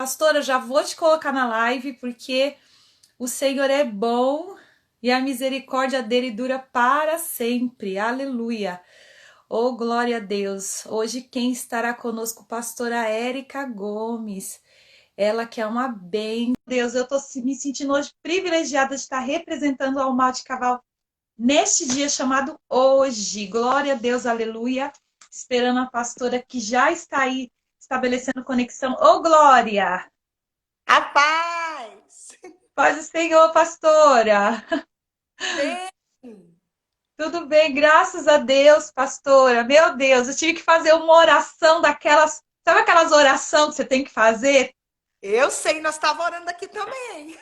Pastora, já vou te colocar na live porque o Senhor é bom e a misericórdia dele dura para sempre. Aleluia. Oh, glória a Deus. Hoje quem estará conosco? Pastora Érica Gomes. Ela que é uma bênção. Deus, eu estou me sentindo hoje privilegiada de estar representando o Alma de Cavalo neste dia chamado hoje. Glória a Deus, aleluia. Esperando a pastora que já está aí estabelecendo conexão. Ô, Glória! A paz! Paz do Senhor, pastora. Bem, Tudo bem, graças a Deus, pastora. Meu Deus, eu tive que fazer uma oração daquelas. Sabe aquelas orações que você tem que fazer? eu sei, nós estávamos orando aqui também.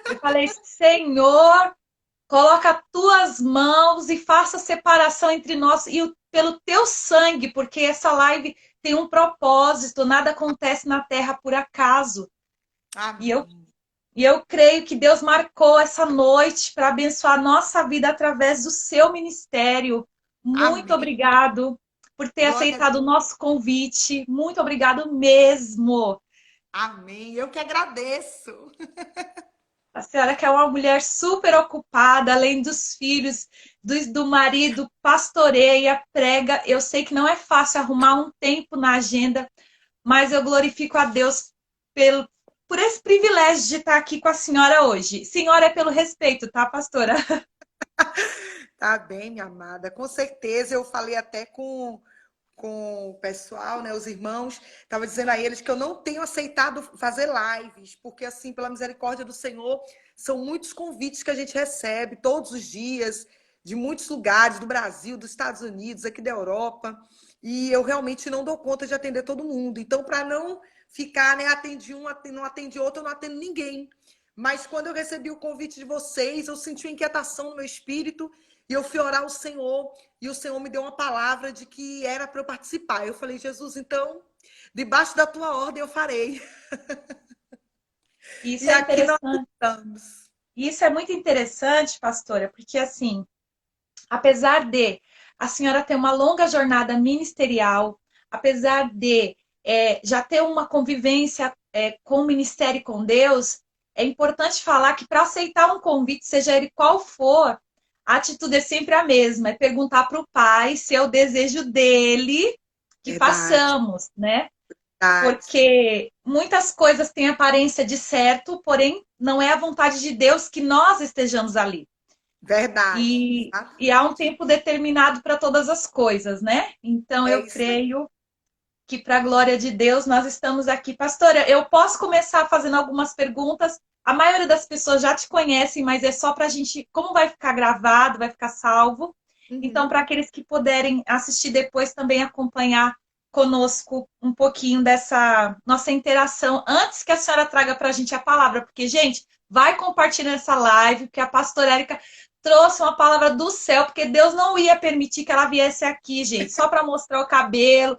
Eu falei, Senhor, coloca as tuas mãos e faça separação entre nós e pelo teu sangue, porque essa live tem um propósito, nada acontece na terra por acaso. E eu Amém. E eu creio que Deus marcou essa noite para abençoar a nossa vida através do seu ministério. Muito Amém. obrigado por ter Glória a aceitado o Deus. nosso convite. Muito obrigado mesmo. Amém. Eu que agradeço. A senhora que é uma mulher super ocupada, além dos filhos, do marido, pastoreia, prega. Eu sei que não é fácil arrumar um tempo na agenda, mas eu glorifico a Deus pelo, por esse privilégio de estar aqui com a senhora hoje. Senhora é pelo respeito, tá, pastora? Tá bem, minha amada. Com certeza, eu falei até com o pessoal, né, os irmãos, estava dizendo a eles que eu não tenho aceitado fazer lives, porque assim, pela misericórdia do Senhor, são muitos convites que a gente recebe todos os dias, de muitos lugares, do Brasil, dos Estados Unidos, aqui da Europa, e eu realmente não dou conta de atender todo mundo. Então, para não ficar, né, atendi um, não atende outro, eu não atendo ninguém. Mas quando eu recebi o convite de vocês, eu senti uma inquietação no meu espírito e eu fui orar ao Senhor e o Senhor me deu uma palavra de que era para eu participar. Eu falei, Jesus, então, debaixo da tua ordem eu farei. Isso E é aqui nós interessante. estamos. Isso é muito interessante, pastora, porque assim, apesar de a senhora ter uma longa jornada ministerial, apesar de já ter uma convivência com o ministério e com Deus, é importante falar que para aceitar um convite, seja ele qual for, a atitude é sempre a mesma, é perguntar para o Pai se é o desejo dele que Verdade, façamos, né? verdade, Porque muitas coisas têm aparência de certo, porém não é a vontade de Deus que nós estejamos ali. verdade. E há um Exatamente. tempo determinado para todas as coisas, né? Então É eu isso aí. creio que, para a glória de Deus, nós estamos aqui. Pastora, eu posso começar fazendo algumas perguntas. A maioria das pessoas já te conhecem, mas é só para a gente, como vai ficar gravado, vai ficar salvo. Então, Uhum. para aqueles que puderem assistir depois, também acompanhar conosco um pouquinho dessa nossa interação, antes que a senhora traga para a gente a palavra, porque, gente, vai compartilhando essa live, porque a pastora Érica trouxe uma palavra do céu, porque Deus não ia permitir que ela viesse aqui, gente, só para mostrar o cabelo,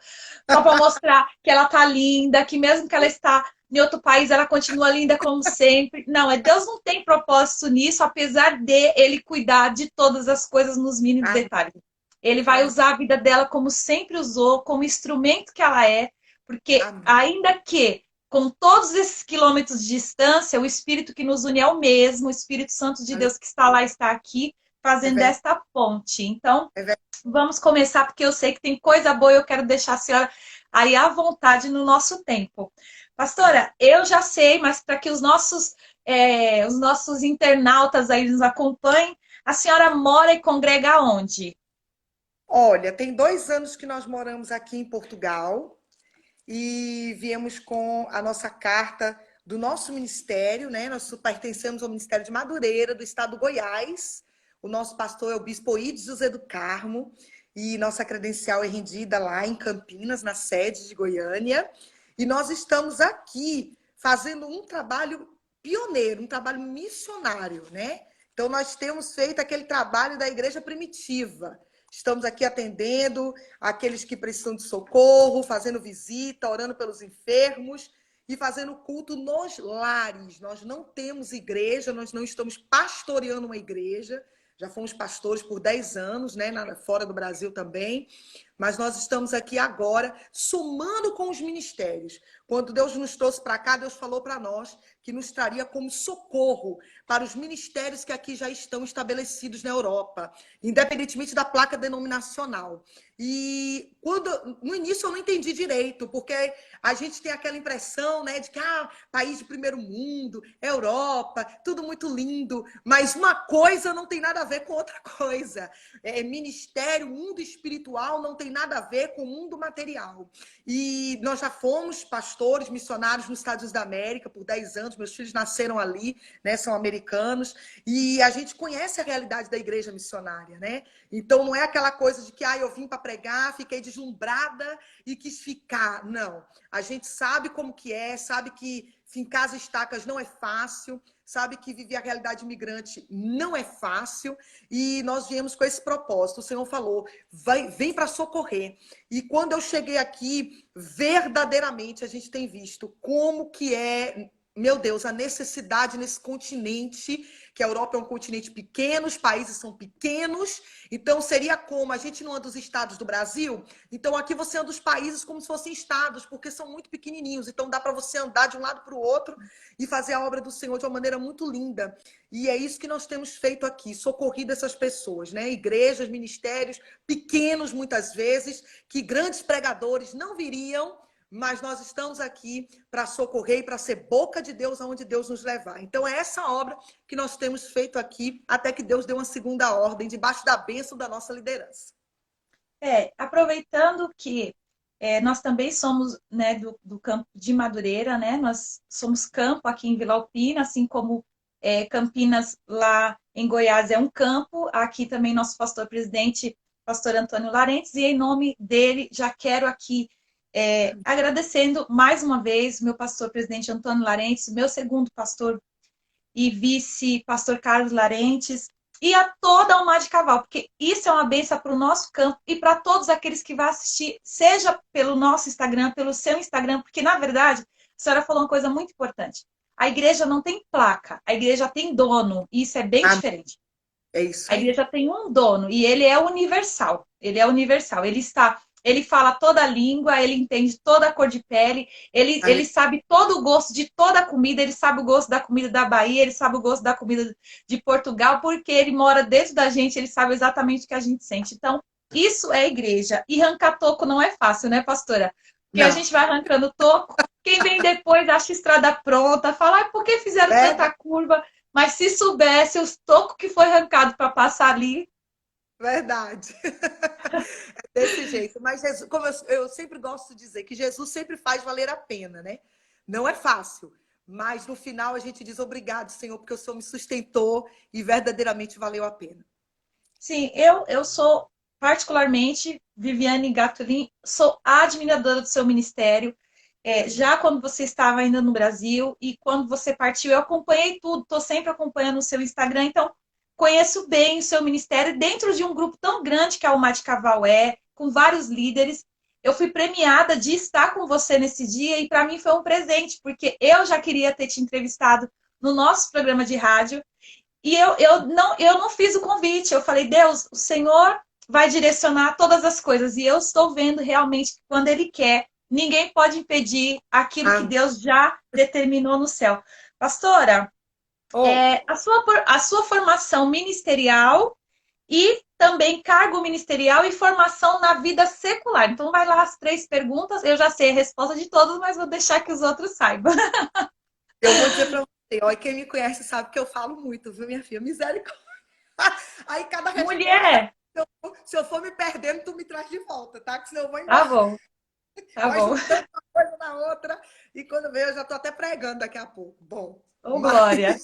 só para mostrar que ela tá linda, que mesmo que ela está em outro país, ela continua linda como sempre. Não, Deus não tem propósito nisso, apesar de ele cuidar de todas as coisas nos mínimos Amém. detalhes. Ele vai Amém. usar a vida dela como sempre usou, como instrumento que ela é, porque Amém. ainda que com todos esses quilômetros de distância, o Espírito que nos une é o mesmo, o Espírito Santo de Deus que está lá está aqui, É fazendo verdade. esta ponte. Então, É verdade. vamos começar, porque eu sei que tem coisa boa e eu quero deixar a senhora aí à vontade no nosso tempo. Pastora, eu já sei, mas para que os nossos internautas aí nos acompanhem, a senhora mora e congrega onde? Olha, tem 2 anos que nós moramos aqui em Portugal e viemos com a nossa carta do nosso ministério, né? Nós pertencemos ao Ministério de Madureira, do estado do Goiás. O nosso pastor é o Bispo Ides José do Carmo e nossa credencial é rendida lá em Campinas, na sede de Goiânia. E nós estamos aqui fazendo um trabalho pioneiro, um trabalho missionário, né? Então, nós temos feito aquele trabalho da igreja primitiva. Estamos aqui atendendo aqueles que precisam de socorro, fazendo visita, orando pelos enfermos e fazendo culto nos lares. Nós não temos igreja, nós não estamos pastoreando uma igreja. Já fomos pastores por 10 anos, né, fora do Brasil também. mas nós estamos aqui agora somando com os ministérios. Quando Deus nos trouxe para cá, Deus falou para nós que nos traria como socorro para os ministérios que aqui já estão estabelecidos na Europa, independentemente da placa denominacional. E no início eu não entendi direito, porque a gente tem aquela impressão, né, de que país de primeiro mundo, Europa, tudo muito lindo, mas uma coisa não tem nada a ver com outra coisa. Ministério, mundo espiritual não tem nada a ver com o mundo material. E nós já fomos pastores, missionários nos Estados Unidos da América por 10 anos, meus filhos nasceram ali, né, são americanos, e a gente conhece a realidade da igreja missionária, né? Então não é aquela coisa de que eu vim para pregar, fiquei deslumbrada e quis ficar. Não. A gente sabe como que é, sabe que fincar as estacas não é fácil, sabe que viver a realidade imigrante não é fácil, e nós viemos com esse propósito. O Senhor falou, vem para socorrer. E quando eu cheguei aqui, verdadeiramente a gente tem visto como que é, meu Deus, a necessidade nesse continente, que a Europa é um continente pequeno, os países são pequenos, então seria como a gente não anda dos estados do Brasil, então aqui você anda dos países como se fossem estados, porque são muito pequenininhos, então dá para você andar de um lado para o outro e fazer a obra do Senhor de uma maneira muito linda. E é isso que nós temos feito aqui, socorrido essas pessoas, né? Igrejas, ministérios, pequenos muitas vezes, que grandes pregadores não viriam, mas nós estamos aqui para socorrer e para ser boca de Deus aonde Deus nos levar. Então é essa obra que nós temos feito aqui, até que Deus dê uma segunda ordem, debaixo da bênção da nossa liderança. Aproveitando que nós também somos, né, do campo de Madureira, né? Nós somos campo aqui em Vila Alpina, assim como Campinas lá em Goiás é um campo. Aqui também nosso pastor-presidente, pastor Antônio Larentes, e em nome dele já quero aqui agradecendo mais uma vez meu pastor-presidente Antônio Larentes, meu segundo pastor e vice-pastor Carlos Larentes, e a toda a Almar de Caval, porque isso é uma benção para o nosso campo e para todos aqueles que vão assistir, seja pelo nosso Instagram, pelo seu Instagram, porque, na verdade, a senhora falou uma coisa muito importante. A igreja não tem placa, a igreja tem dono, e isso é bem diferente. É isso aí. A igreja tem um dono, e ele é universal. Ele é universal. Ele fala toda a língua, ele entende toda a cor de pele, ele sabe todo o gosto de toda a comida, ele sabe o gosto da comida da Bahia, ele sabe o gosto da comida de Portugal, porque ele mora dentro da gente, ele sabe exatamente o que a gente sente. Então, isso é igreja. E arrancar toco não é fácil, né, pastora? Porque a gente vai arrancando toco, quem vem depois acha a estrada pronta, fala, por que fizeram tanta curva? Mas se soubesse os tocos que foi arrancado para passar ali. Verdade. É desse jeito. Mas Jesus, como eu sempre gosto de dizer, que Jesus sempre faz valer a pena, né? Não é fácil, mas no final a gente diz obrigado, Senhor, porque o Senhor me sustentou e verdadeiramente valeu a pena. Sim, eu sou particularmente, Viviane Gatulin, sou a admiradora do seu ministério. Já quando você estava ainda no Brasil e quando você partiu, eu acompanhei tudo, estou sempre acompanhando o seu Instagram, então conheço bem o seu ministério dentro de um grupo tão grande que a Almar de Caval com vários líderes. Eu fui premiada de estar com você nesse dia e para mim foi um presente, porque eu já queria ter te entrevistado no nosso programa de rádio e eu não fiz o convite. Eu falei, Deus, o Senhor vai direcionar todas as coisas e eu estou vendo realmente que quando Ele quer, ninguém pode impedir aquilo que Deus já determinou no céu. Pastora, a sua formação ministerial e também cargo ministerial e formação na vida secular. Então, vai lá as 3 perguntas. Eu já sei a resposta de todas, mas vou deixar que os outros saibam. Eu vou dizer para você, ó, quem me conhece sabe que eu falo muito, viu, minha filha? Misericórdia. Aí cada resposta, mulher, se eu for me perdendo, tu me traz de volta, tá? Que senão eu vou embora. Tá bom. Vai juntando uma coisa na outra, e quando vem eu já tô até pregando daqui a pouco. Bom. Glória.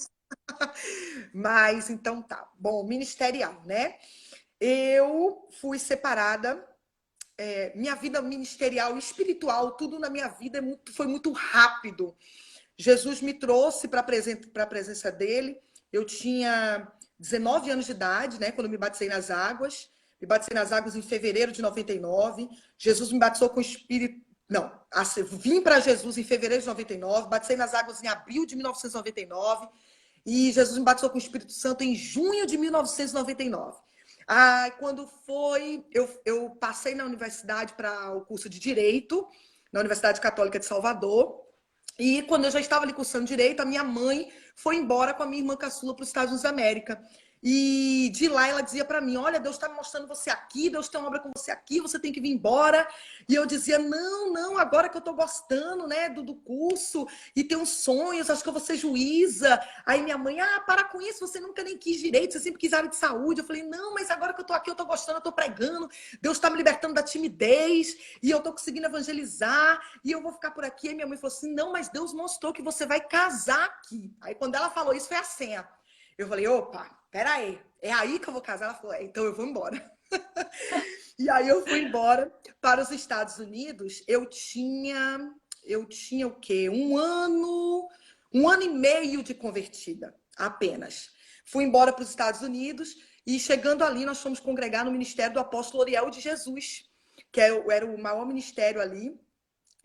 Mas então tá. Bom, ministerial, né? Eu fui separada. Minha vida ministerial e espiritual, tudo na minha vida foi muito rápido. Jesus me trouxe para a presença dele. Eu tinha 19 anos de idade, né? Quando me batizei nas águas. Me batizei nas águas em fevereiro de 99. Jesus me batizou com o Espírito... Não, vim para Jesus em fevereiro de 99. Batizei nas águas em abril de 1999. E Jesus me batizou com o Espírito Santo em junho de 1999. Quando foi, eu passei na universidade para o curso de Direito, na Universidade Católica de Salvador. E quando eu já estava ali cursando Direito, a minha mãe foi embora com a minha irmã caçula para os Estados Unidos da América. E de lá ela dizia para mim, olha, Deus está me mostrando você aqui, Deus tem uma obra com você aqui, você tem que vir embora. E eu dizia, não, agora que eu estou gostando, né, do curso e tenho sonhos, acho que eu vou ser juíza. Aí minha mãe, para com isso, você nunca nem quis direito, você sempre quis área de saúde. Eu falei, não, mas agora que eu estou aqui, eu estou gostando, eu estou pregando, Deus está me libertando da timidez e eu estou conseguindo evangelizar e eu vou ficar por aqui. Aí minha mãe falou assim, não, mas Deus mostrou que você vai casar aqui. Aí quando ela falou isso, foi a senha. Eu falei, opa, peraí, é aí que eu vou casar? Ela falou, então eu vou embora. E aí eu fui embora para os Estados Unidos. Eu tinha o quê? Um ano e meio de convertida, apenas. Fui embora para os Estados Unidos e chegando ali nós fomos congregar no ministério do apóstolo Oriel de Jesus, que era o maior ministério ali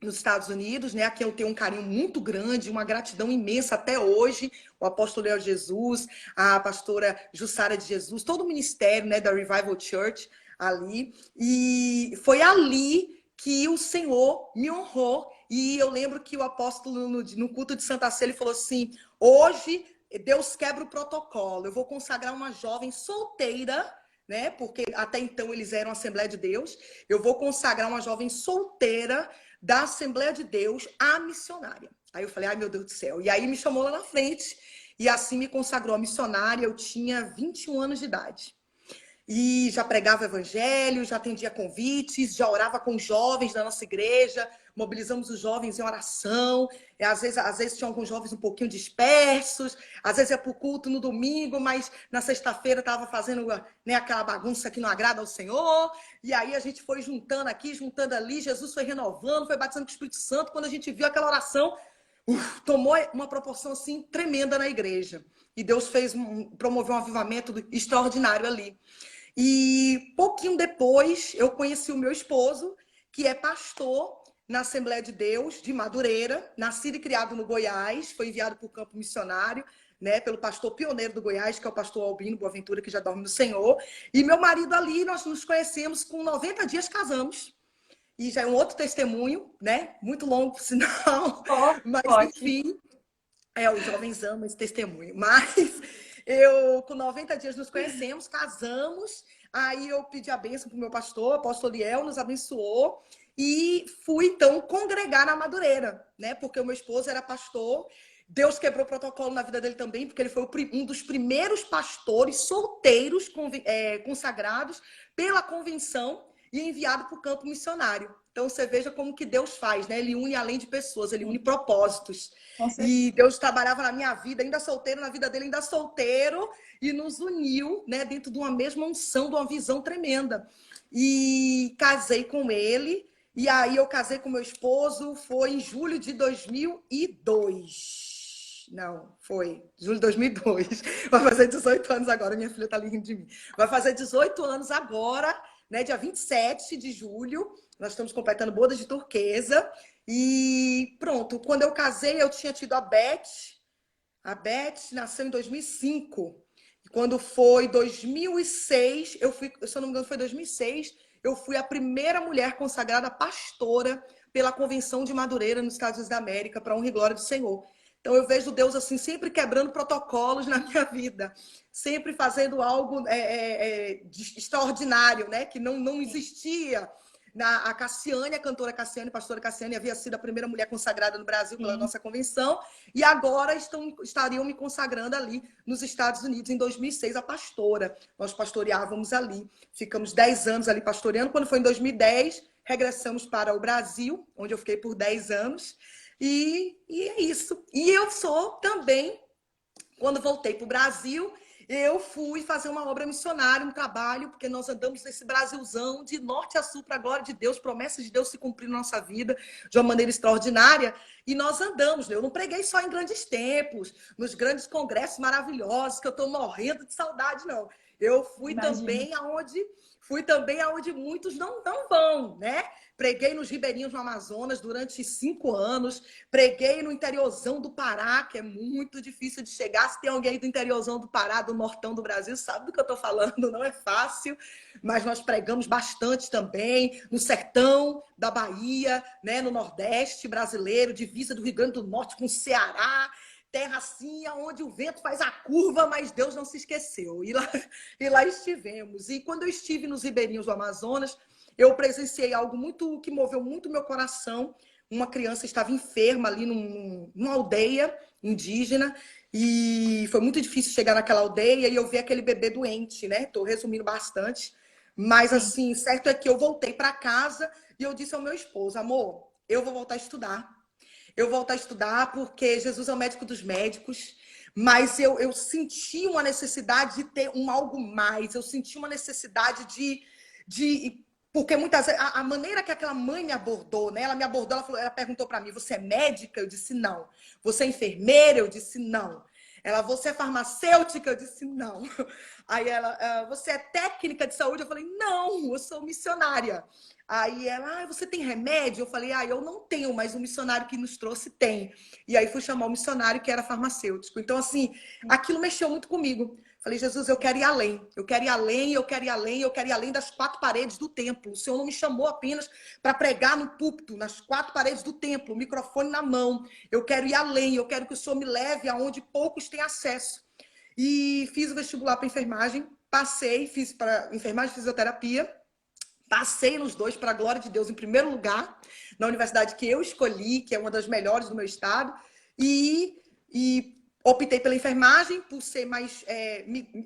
nos Estados Unidos, né? Aqui eu tenho um carinho muito grande, uma gratidão imensa até hoje. O apóstolo Léo Jesus, a pastora Jussara de Jesus, todo o ministério, né, da Revival Church ali. E foi ali que o Senhor me honrou. E eu lembro que o apóstolo, no culto de Santa Ceia, ele falou assim, hoje Deus quebra o protocolo. Eu vou consagrar uma jovem solteira, né? Porque até então eles eram Assembleia de Deus. Eu vou consagrar uma jovem solteira da Assembleia de Deus à missionária. Aí eu falei, ai meu Deus do céu. E aí me chamou lá na frente e assim me consagrou a missionária. Eu tinha 21 anos de idade. E já pregava evangelho, já atendia convites, já orava com os jovens da nossa igreja, mobilizamos os jovens em oração. Às vezes tinha alguns jovens um pouquinho dispersos, às vezes ia para o culto no domingo, mas na sexta-feira estava fazendo, né, aquela bagunça que não agrada ao Senhor. E aí a gente foi juntando aqui, juntando ali, Jesus foi renovando, foi batizando com o Espírito Santo. Quando a gente viu aquela oração, tomou uma proporção assim tremenda na igreja. E Deus promoveu um avivamento extraordinário ali. E pouquinho depois eu conheci o meu esposo, que é pastor na Assembleia de Deus de Madureira, nascido e criado no Goiás, foi enviado para o campo missionário, né, pelo pastor pioneiro do Goiás, que é o pastor Albino Boaventura, que já dorme no Senhor. E meu marido ali, nós nos conhecemos, com 90 dias casamos. E já é um outro testemunho, né? Muito longo, por sinal. Mas, enfim, os jovens amam esse testemunho. Mas com 90 dias nos conhecemos, casamos. Aí eu pedi a bênção para o meu pastor, o apóstolo Liel, nos abençoou. E fui, então, congregar na Madureira, né? Porque o meu esposo era pastor. Deus quebrou o protocolo na vida dele também, porque ele foi um dos primeiros pastores solteiros consagrados pela convenção e enviado para o campo missionário. Então, você veja como que Deus faz, né? Ele une além de pessoas, ele une propósitos. E Deus trabalhava na minha vida, ainda solteiro, na vida dele ainda solteiro, e nos uniu, né? Dentro de uma mesma unção, de uma visão tremenda. E casei com ele, e aí eu casei com meu esposo, foi em julho de 2002. Não, foi julho de 2002. Vai fazer 18 anos agora, minha filha tá ali rindo de mim. Vai fazer 18 anos agora, né, dia 27 de julho, nós estamos completando bodas de turquesa. E pronto, quando eu casei, eu tinha tido a Beth. A Beth nasceu em 2005. E quando foi 2006, eu fui, se eu não me engano, foi 2006, eu fui a primeira mulher consagrada pastora pela Convenção de Madureira, nos Estados Unidos da América, para a honra e glória do Senhor. Então, eu vejo Deus assim, sempre quebrando protocolos na minha vida, sempre fazendo algo extraordinário, né? Que não existia. A Cassiane, a cantora Cassiane, a pastora Cassiane, havia sido a primeira mulher consagrada no Brasil pela nossa convenção, e agora estariam me consagrando ali nos Estados Unidos, em 2006, a pastora. Nós pastoreávamos ali, ficamos 10 anos ali pastoreando. Quando foi em 2010, regressamos para o Brasil, onde eu fiquei por 10 anos. E é isso. E eu sou também, quando voltei para o Brasil, eu fui fazer uma obra missionária, um trabalho, porque nós andamos nesse Brasilzão, de norte a sul, para a glória de Deus, promessas de Deus se cumprir na nossa vida de uma maneira extraordinária. E nós andamos, né? Eu não preguei só em grandes templos, nos grandes congressos maravilhosos, que eu estou morrendo de saudade, não. Eu Imagino. fui também aonde muitos não vão, né? Preguei nos ribeirinhos no Amazonas durante 5 anos, preguei no interiorzão do Pará, que é muito difícil de chegar. Se tem alguém do interiorzão do Pará, do nortão do Brasil, sabe do que eu estou falando, não é fácil, mas nós pregamos bastante também no sertão da Bahia, né, no Nordeste brasileiro, divisa do Rio Grande do Norte com o Ceará, terra assim, onde o vento faz a curva, mas Deus não se esqueceu. E lá estivemos. E quando eu estive nos ribeirinhos do Amazonas, eu presenciei algo muito que moveu muito meu coração. Uma criança estava enferma ali numa aldeia indígena e foi muito difícil chegar naquela aldeia e eu vi aquele bebê doente, né? Estou resumindo bastante. Mas, Sim. assim, certo é que eu voltei para casa e eu disse ao meu esposo, amor, eu vou voltar a estudar. Eu vou voltar a estudar porque Jesus é o médico dos médicos, mas eu senti uma necessidade de ter algo mais, eu senti uma necessidade de porque muitas vezes, a maneira que aquela mãe me abordou, né? Ela me abordou, ela perguntou para mim, você é médica? Eu disse, não. Você é enfermeira? Eu disse, não. Ela, você é farmacêutica? Eu disse, não. Aí ela, você é técnica de saúde? Eu falei, não, eu sou missionária. Aí ela, você tem remédio? Eu falei, eu não tenho, mas o missionário que nos trouxe tem. E aí fui chamar o missionário que era farmacêutico. Então, assim, aquilo mexeu muito comigo. Falei, Jesus, eu quero ir além. Eu quero ir além, eu quero ir além, eu quero ir além das 4 paredes do templo. O Senhor não me chamou apenas para pregar no púlpito, nas 4 paredes do templo, o microfone na mão. Eu quero ir além, eu quero que o Senhor me leve aonde poucos têm acesso. E fiz o vestibular para enfermagem, passei, fiz para enfermagem e fisioterapia. Passei nos dois, para a glória de Deus, em primeiro lugar, na universidade que eu escolhi, que é uma das melhores do meu estado, e optei pela enfermagem, por ser mais.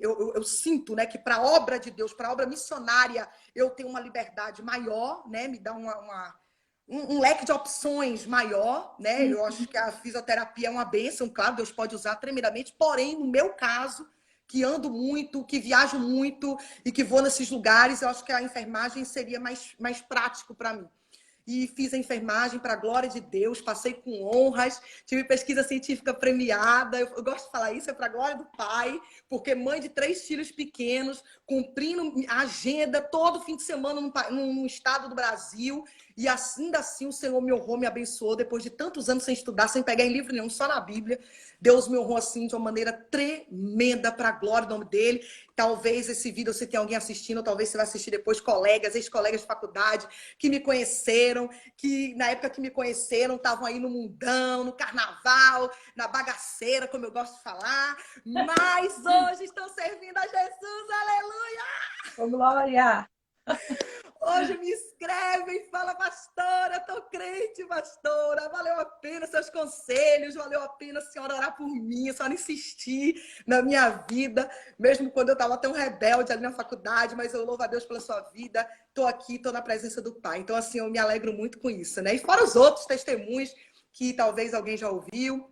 Eu sinto, né, que para a obra de Deus, para a obra missionária, eu tenho uma liberdade maior, né, me dá um leque de opções maior, né? Eu acho que a fisioterapia é uma bênção, claro, Deus pode usar tremendamente, porém, no meu caso, que ando muito, que viajo muito e que vou nesses lugares, eu acho que a enfermagem seria mais prático para mim. E fiz a enfermagem para a glória de Deus, passei com honras, tive pesquisa científica premiada. Eu gosto de falar isso, é para a glória do Pai, porque mãe de 3 filhos pequenos, cumprindo a agenda todo fim de semana num estado do Brasil, e ainda assim o Senhor me honrou, me abençoou, depois de tantos anos sem estudar, sem pegar em livro nenhum, só na Bíblia. Deus me honrou assim de uma maneira tremenda para a glória do nome dele. Talvez esse vídeo você tenha alguém assistindo, ou talvez você vai assistir depois colegas, ex-colegas de faculdade que me conheceram, que na época que me conheceram estavam aí no mundão, no carnaval, na bagaceira, como eu gosto de falar, mas hoje estão servindo a Jesus, aleluia! Ô, Glória! Hoje me escreve e fala, pastora, tô crente, pastora, valeu a pena seus conselhos, valeu a pena a senhora orar por mim, a senhora insistir na minha vida, mesmo quando eu estava tão rebelde ali na faculdade, mas eu louvo a Deus pela sua vida, tô aqui, tô na presença do Pai. Então, assim, eu me alegro muito com isso, né? E fora os outros testemunhos que talvez alguém já ouviu,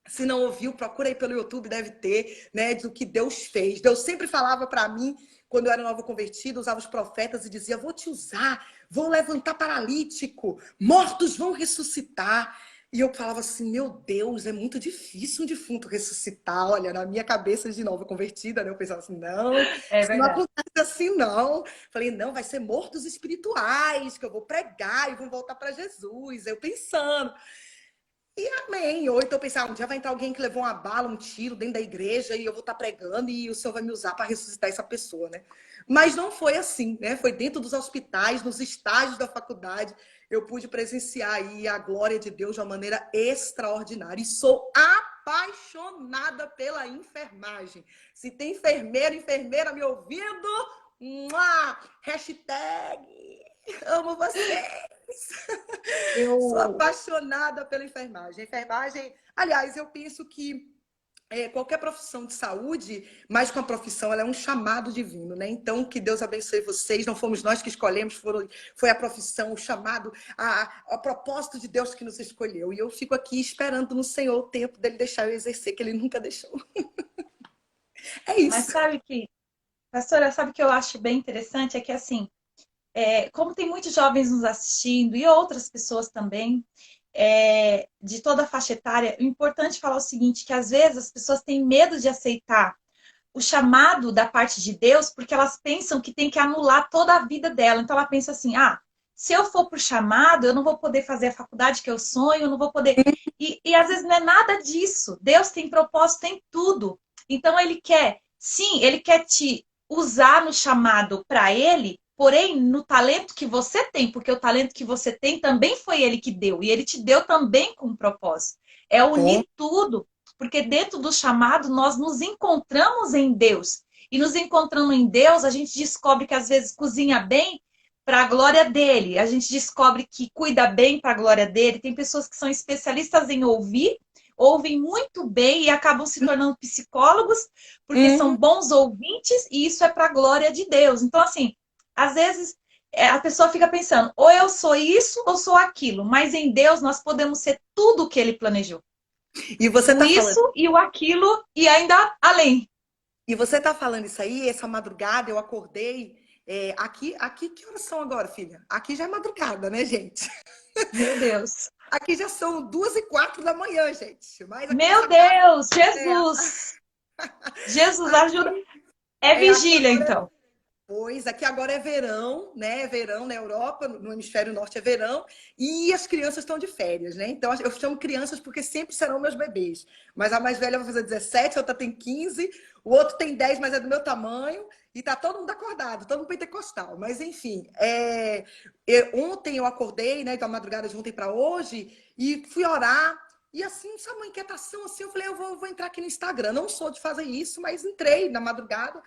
se não ouviu, procura aí pelo YouTube, deve ter, né, do que Deus fez. Deus sempre falava para mim, quando eu era nova convertida, usava os profetas e dizia, vou te usar, vou levantar paralítico, mortos vão ressuscitar. E eu falava assim, meu Deus, é muito difícil um defunto ressuscitar. Olha, na minha cabeça de nova convertida, né, eu pensava assim, não, É isso não verdade. acontece assim, não. Falei, não, vai ser mortos espirituais, que eu vou pregar e vou voltar para Jesus. Eu pensando. E amém. Ou então pensar, um dia vai entrar alguém que levou uma bala, um tiro dentro da igreja e eu vou estar pregando e o Senhor vai me usar para ressuscitar essa pessoa, né? Mas não foi assim, né? Foi dentro dos hospitais, nos estágios da faculdade, eu pude presenciar aí a glória de Deus de uma maneira extraordinária. E sou apaixonada pela enfermagem. Se tem enfermeiro, enfermeira me ouvindo, hashtag amo você. Sou Eu, apaixonada pela enfermagem. Enfermagem, aliás, eu penso que qualquer profissão de saúde, mais que uma profissão, ela é um chamado divino, né? Então, que Deus abençoe vocês. Não fomos nós que escolhemos, foi a profissão, o chamado, a propósito de Deus que nos escolheu. E eu fico aqui esperando no Senhor o tempo dele deixar eu exercer, que ele nunca deixou. É mas isso. sabe que, pastora, sabe o que eu acho bem interessante? É que assim, como tem muitos jovens nos assistindo e outras pessoas também, de toda a faixa etária, é importante falar o seguinte, que às vezes as pessoas têm medo de aceitar o chamado da parte de Deus, porque elas pensam que tem que anular toda a vida dela. Então ela pensa assim: ah, se eu for pro chamado, eu não vou poder fazer a faculdade que eu sonho, eu não vou poder. E às vezes não é nada disso. Deus tem propósito em tudo. Então ele quer, sim, ele quer te usar no chamado para ele, porém no talento que você tem, porque o talento que você tem também foi ele que deu, e ele te deu também com um propósito. É Com unir tudo, porque dentro do chamado nós nos encontramos em Deus. E nos encontrando em Deus, a gente descobre que às vezes cozinha bem para a glória dele. A gente descobre que cuida bem para a glória dele. Tem pessoas que são especialistas em ouvir, ouvem muito bem e acabam se tornando psicólogos porque são Uhum. bons ouvintes e isso é para a glória de Deus. Então, assim, às vezes a pessoa fica pensando, ou eu sou isso ou sou aquilo, mas em Deus nós podemos ser tudo o que ele planejou. E você O tá falando, isso e o aquilo e ainda além. e você tá falando isso aí, essa madrugada eu acordei. Aqui, que horas são agora, filha? Aqui já é madrugada, né, gente? Meu Deus. Aqui já são 2h04 da manhã, gente. Mas aqui Meu nessa casa, Deus, é, Jesus. Jesus ajuda. aqui, É aqui vigília, agora então. Pois, aqui agora é verão, né? É verão na Europa, no hemisfério norte é verão, e as crianças estão de férias, né? Então eu chamo crianças porque sempre serão meus bebês. Mas a mais velha vai fazer 17, a outra tem 15, o outro tem 10, mas é do meu tamanho, e tá todo mundo acordado, todo mundo pentecostal. Mas enfim, ontem eu acordei, né? Da madrugada de ontem para hoje, e fui orar. E assim, sabe, uma inquietação assim, eu falei, eu vou entrar aqui no Instagram. Não sou de fazer isso, mas entrei na madrugada.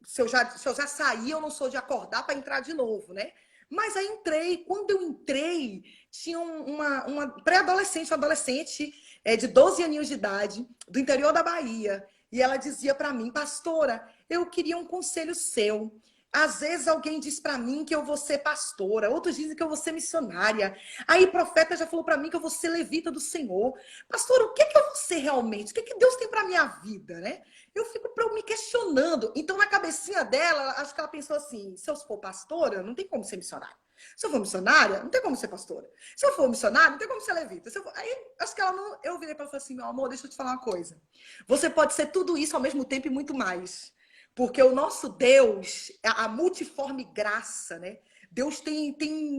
Se eu já saí, eu não sou de acordar para entrar de novo, né? Mas aí entrei. Quando eu entrei, tinha uma pré-adolescente, uma adolescente de 12 aninhos de idade, do interior da Bahia. E ela dizia para mim, pastora, eu queria um conselho seu. Às vezes alguém diz para mim que eu vou ser pastora, outros dizem que eu vou ser missionária. Aí o profeta já falou para mim que eu vou ser levita do Senhor. Pastora, o que que eu vou ser realmente? O que que Deus tem para minha vida, né? Eu fico me questionando. Então, na cabecinha dela, acho que ela pensou assim: se eu for pastora, não tem como ser missionária. Se eu for missionária, não tem como ser pastora. Se eu for missionária, não tem como ser levita. Aí, acho que ela não. Eu virei para ela e falei assim: meu amor, deixa eu te falar uma coisa. Você pode ser tudo isso ao mesmo tempo e muito mais. Porque o nosso Deus, a multiforme graça, né? Deus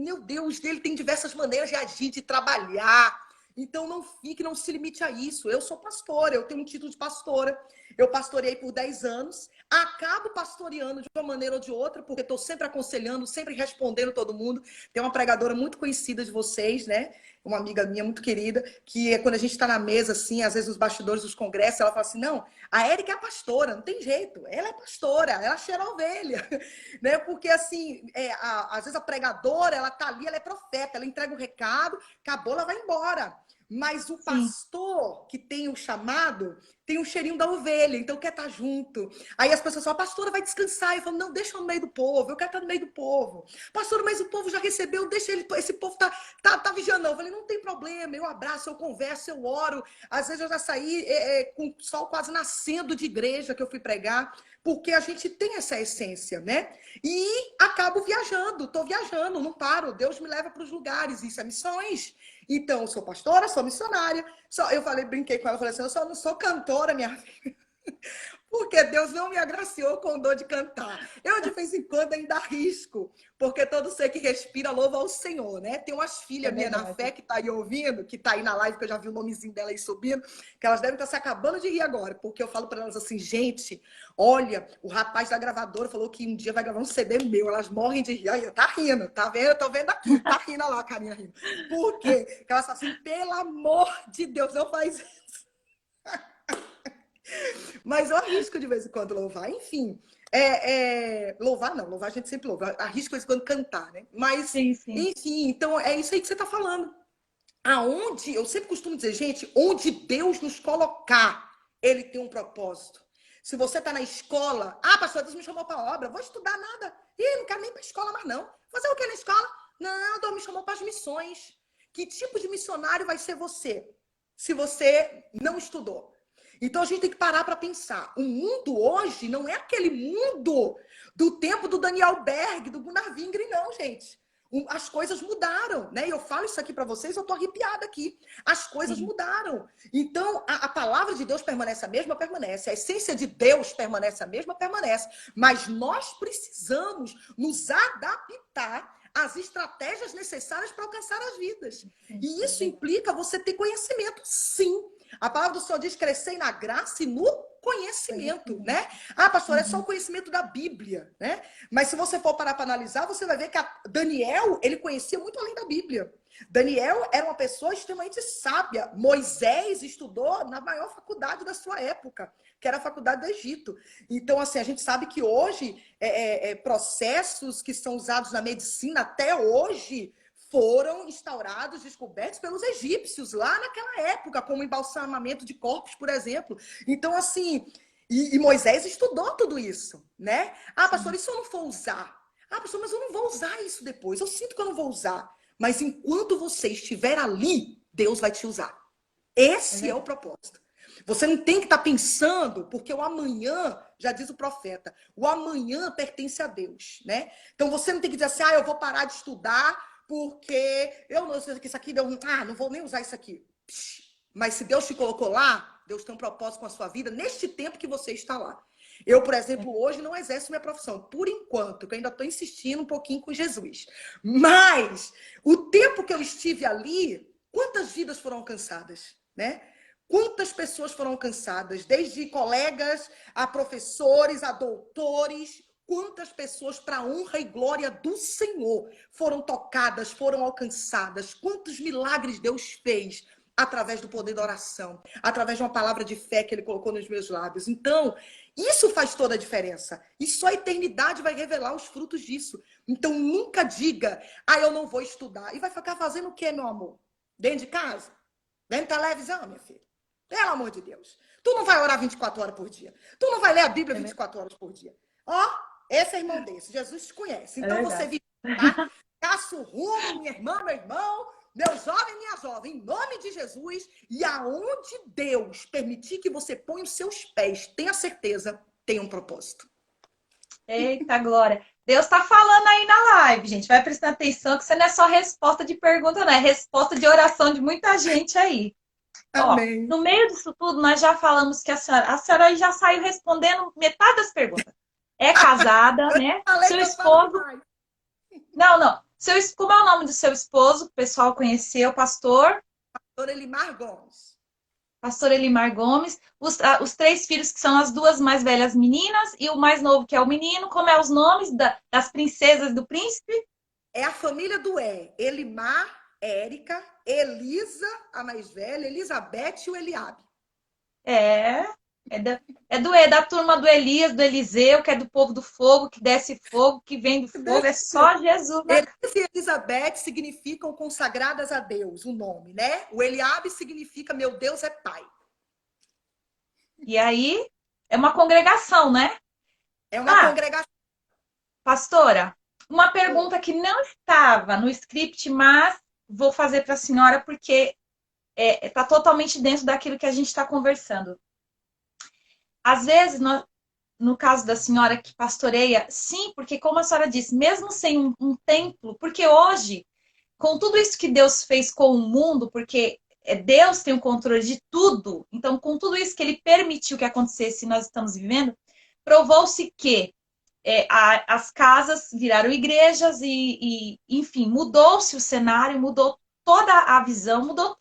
meu Deus, dele tem diversas maneiras de agir, de trabalhar. Então não fique, não se limite a isso. Eu sou pastora, eu tenho um título de pastora. Eu pastorei por 10 anos, acabo pastoreando de uma maneira ou de outra, porque estou sempre aconselhando, sempre respondendo todo mundo. Tem uma pregadora muito conhecida de vocês, né? Uma amiga minha muito querida, que quando a gente está na mesa, assim, às vezes nos bastidores dos congressos, ela fala assim: não, a Érica é a pastora, não tem jeito, ela é pastora, ela cheira a ovelha, né? Porque assim, às vezes a pregadora, ela tá ali, ela é profeta, ela entrega o recado, acabou, ela vai embora. Mas o Sim, pastor que tem o chamado tem um cheirinho da ovelha, então quer estar junto. Aí as pessoas falam, pastora, vai descansar. Eu falo, não, deixa eu no meio do povo, eu quero estar no meio do povo. Pastora, mas o povo já recebeu, deixa ele, esse povo tá vigiando. Eu falei, não tem problema, eu abraço, eu converso, eu oro. Às vezes eu já saí com o sol quase nascendo de igreja que eu fui pregar, porque a gente tem essa essência, né? E acabo viajando, estou viajando, não paro. Deus me leva para os lugares, isso é missões. Então, eu sou pastora, sou missionária. Eu falei, brinquei com ela, falei assim, eu só não sou cantora, minha filha, porque Deus não me agraciou com o dom de cantar. Eu, de vez em quando, ainda arrisco, porque todo ser que respira louva ao Senhor, né? Tem umas é filhas minhas na fé verdade. que tá aí ouvindo, que tá aí na live, que eu já vi o nomezinho dela aí subindo, que elas devem estar se acabando de rir agora, porque eu falo para elas assim, gente, olha, o rapaz da gravadora falou que um dia vai gravar um CD meu, elas morrem de rir. Aí, tá rindo, tá vendo? Eu tô vendo aqui, tá rindo lá, a carinha rindo. Por quê? Porque elas falam assim, pelo amor de Deus, não faz. Mas eu arrisco de vez em quando louvar, enfim. Louvar não, louvar a gente sempre louva. Arrisco de vez em quando cantar, né? Mas, Sim, sim. enfim, então é isso aí que você está falando. Aonde, eu sempre costumo dizer, gente, onde Deus nos colocar, Ele tem um propósito. Se você está na escola, pastor, Deus me chamou para a obra, vou estudar nada. Ih, não quero nem para a escola mais não. Fazer o que na escola? Não, Deus me chamou para as missões. Que tipo de missionário vai ser você, se você não estudou? Então a gente tem que parar para pensar. O mundo hoje não é aquele mundo do tempo do Daniel Berg, do Gunnar Wingren, não, gente. As coisas mudaram, né? E eu falo isso aqui para vocês, eu tô arrepiada aqui. As coisas Sim. mudaram. Então, a palavra de Deus permanece a mesma, permanece. A essência de Deus permanece a mesma, permanece. Mas nós precisamos nos adaptar às estratégias necessárias para alcançar as vidas. E isso implica você ter conhecimento, sim. A palavra do Senhor diz crescer na graça e no conhecimento, né? Ah, pastor, é só o conhecimento da Bíblia, né? Mas se você for parar para analisar, você vai ver que Daniel, ele conhecia muito além da Bíblia. Daniel era uma pessoa extremamente sábia. Moisés estudou na maior faculdade da sua época, que era a faculdade do Egito. Então, assim, a gente sabe que hoje, processos que são usados na medicina até hoje foram instaurados, descobertos pelos egípcios lá naquela época, como embalsamamento de corpos, por exemplo. Então, assim, e Moisés estudou tudo isso, né? Ah, pastor, e se eu não for usar? Ah, pastor, mas eu não vou usar isso depois. Eu sinto que eu não vou usar. Mas enquanto você estiver ali, Deus vai te usar. Esse é o propósito. Você não tem que estar pensando, porque o amanhã, já diz o profeta, o amanhã pertence a Deus, né? Então você não tem que dizer assim, eu vou parar de estudar porque eu não sei que isso aqui deu, não vou nem usar isso aqui. Mas se Deus te colocou lá, Deus tem um propósito com a sua vida neste tempo que você está lá. Eu, por exemplo, hoje não exerço minha profissão, por enquanto, que eu ainda estou insistindo um pouquinho com Jesus. Mas o tempo que eu estive ali, quantas vidas foram alcançadas, né? Quantas pessoas foram alcançadas, desde colegas a professores, a doutores, quantas pessoas, para a honra e glória do Senhor, foram tocadas, foram alcançadas, quantos milagres Deus fez através do poder da oração, através de uma palavra de fé que Ele colocou nos meus lábios. Então, isso faz toda a diferença. E só a eternidade vai revelar os frutos disso. Então, nunca diga, eu não vou estudar. E vai ficar fazendo o quê, meu amor? Dentro de casa? Vendo televisão, minha filha? Pelo amor de Deus. Tu não vai orar 24 horas por dia. Tu não vai ler a Bíblia 24 horas por dia. Esse é irmão desse. Jesus te conhece. Então você vive, tá? Caça o rumo, minha irmã, meu irmão, meu jovem, minha jovem, em nome de Jesus. E aonde Deus permitir que você ponha os seus pés, tenha certeza, tem um propósito. Eita, glória. Deus está falando aí na live, gente. Vai prestando atenção que isso não é só resposta de pergunta, não. É resposta de oração de muita gente aí. Amém. No meio disso tudo, nós já falamos que a senhora aí já saiu respondendo metade das perguntas. É casada, né? Seu esposo. Não. Como é o nome do seu esposo? O pessoal conheceu, pastor? Pastor Elimar Gomes. Pastor Elimar Gomes. Os 3 filhos, que são as 2 mais velhas meninas, e o mais novo, que é o menino. Como é os nomes das princesas do príncipe? É a família do Elimar, Érica, Elisa, a mais velha, Elizabeth e o Eliabe. É da turma do Elias, do Eliseu, que é do povo do fogo, que desce fogo, que vem do fogo. É só Jesus, né? Elisa e Elizabeth significam consagradas a Deus, o nome, né? O Eliabe significa meu Deus é Pai. E aí, é uma congregação, né? É uma congregação. Pastora, uma pergunta que não estava no script, mas vou fazer para a senhora porque está totalmente dentro daquilo que a gente está conversando. Às vezes, no caso da senhora que pastoreia, sim, porque como a senhora disse, mesmo sem um templo, porque hoje, com tudo isso que Deus fez com o mundo, porque Deus tem o controle de tudo, então com tudo isso que Ele permitiu que acontecesse e nós estamos vivendo, provou-se que as casas viraram igrejas enfim, mudou-se o cenário, mudou toda a visão, mudou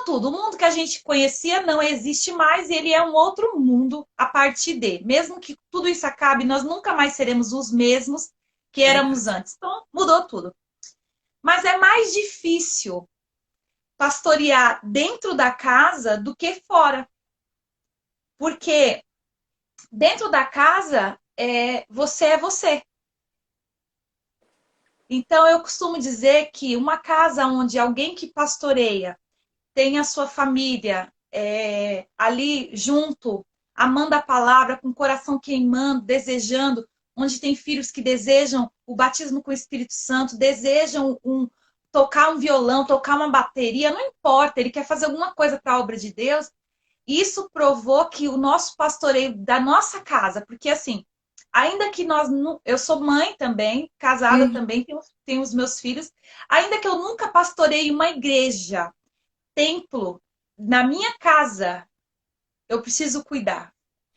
tudo. O mundo que a gente conhecia não existe mais e ele é um outro mundo a partir de. Mesmo que tudo isso acabe, nós nunca mais seremos os mesmos que éramos antes. Então, mudou tudo. Mas é mais difícil pastorear dentro da casa do que fora. Porque dentro da casa, você é você. Então, eu costumo dizer que uma casa onde alguém que pastoreia tem a sua família ali junto, amando a palavra, com o coração queimando, desejando, onde tem filhos que desejam o batismo com o Espírito Santo, desejam tocar um violão, tocar uma bateria, não importa, ele quer fazer alguma coisa para a obra de Deus. Isso provou que o nosso pastoreio da nossa casa, porque assim, ainda que nós não, eu sou mãe também, casada Uhum. também, tenho os meus filhos, ainda que eu nunca pastorei uma igreja, templo, na minha casa, eu preciso cuidar.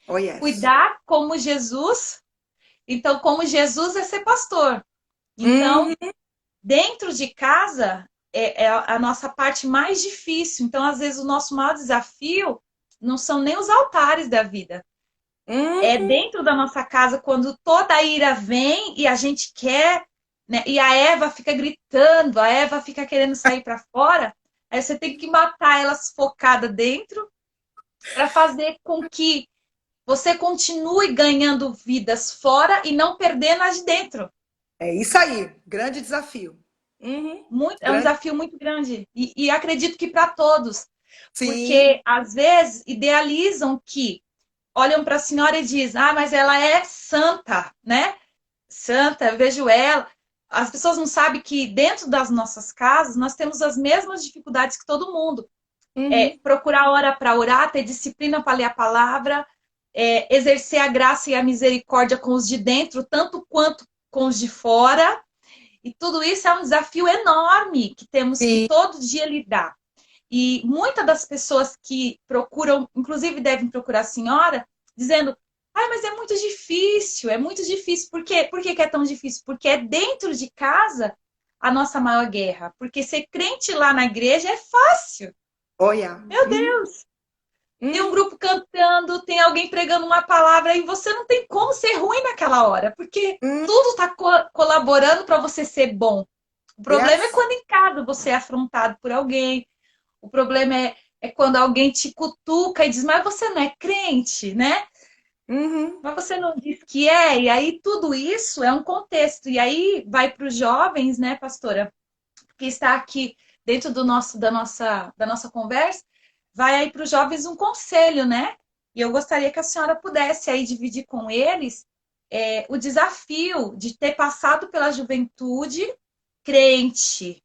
Oh, yes. Cuidar como Jesus. Então, como Jesus é ser pastor. Então, Uhum. dentro de casa é a nossa parte mais difícil. Então, às vezes, o nosso maior desafio não são nem os altares da vida. É Uhum. dentro da nossa casa, quando toda a ira vem e a gente quer, né? E a Eva fica gritando, a Eva fica querendo sair para fora. Aí você tem que matar ela sufocada dentro para fazer com que você continue ganhando vidas fora e não perdendo as de dentro. É isso aí, grande desafio. Uhum. Muito, é um Grande. desafio muito grande. E acredito que para todos. Sim. Porque, às vezes, idealizam que olham para a senhora e dizem, ah, mas ela é santa, né? Santa, eu vejo ela. As pessoas não sabem que dentro das nossas casas nós temos as mesmas dificuldades que todo mundo. Uhum. Procurar hora para orar, ter disciplina para ler a palavra, exercer a graça e a misericórdia com os de dentro, tanto quanto com os de fora. E tudo isso é um desafio enorme que temos que Sim. todo dia lidar. E muitas das pessoas que procuram, inclusive devem procurar a senhora, dizendo: ai, mas é muito difícil, é muito difícil. Por quê? Por que é tão difícil? Porque é dentro de casa a nossa maior guerra. Porque ser crente lá na igreja é fácil. Olha. Meu Uhum. Deus! Tem um Uhum. grupo cantando, tem alguém pregando uma palavra e você não tem como ser ruim naquela hora, porque Uhum. tudo está colaborando para você ser bom. O problema é Yes. quando em casa você é afrontado por alguém. O problema é quando alguém te cutuca e diz, mas você não é crente, né? Uhum. Mas você não diz que é. E aí tudo isso é um contexto. E aí vai para os jovens, né, pastora? Que está aqui dentro da nossa conversa, vai aí para os jovens um conselho, né? E eu gostaria que a senhora pudesse aí dividir com eles o desafio de ter passado pela juventude crente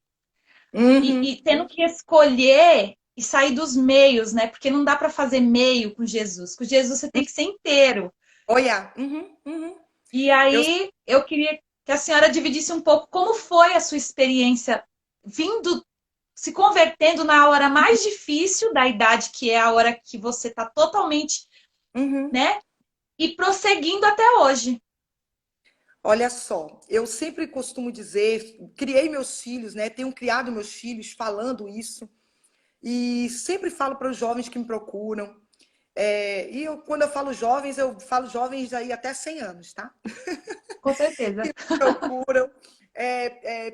Uhum. e tendo que escolher e sair dos meios, né? Porque não dá para fazer meio com Jesus. Com Jesus você tem que ser inteiro. Olha. Uhum. Uhum. E Eu, aí eu queria que a senhora dividisse um pouco como foi a sua experiência vindo, se convertendo na hora mais difícil da idade, que é a hora que você está totalmente, uhum. né? E prosseguindo até hoje. Olha só, eu sempre costumo dizer, criei meus filhos, né? Tenho criado meus filhos falando isso. E sempre falo para os jovens que me procuram. Quando eu falo jovens aí até 100 anos, tá? Com certeza. Procuram,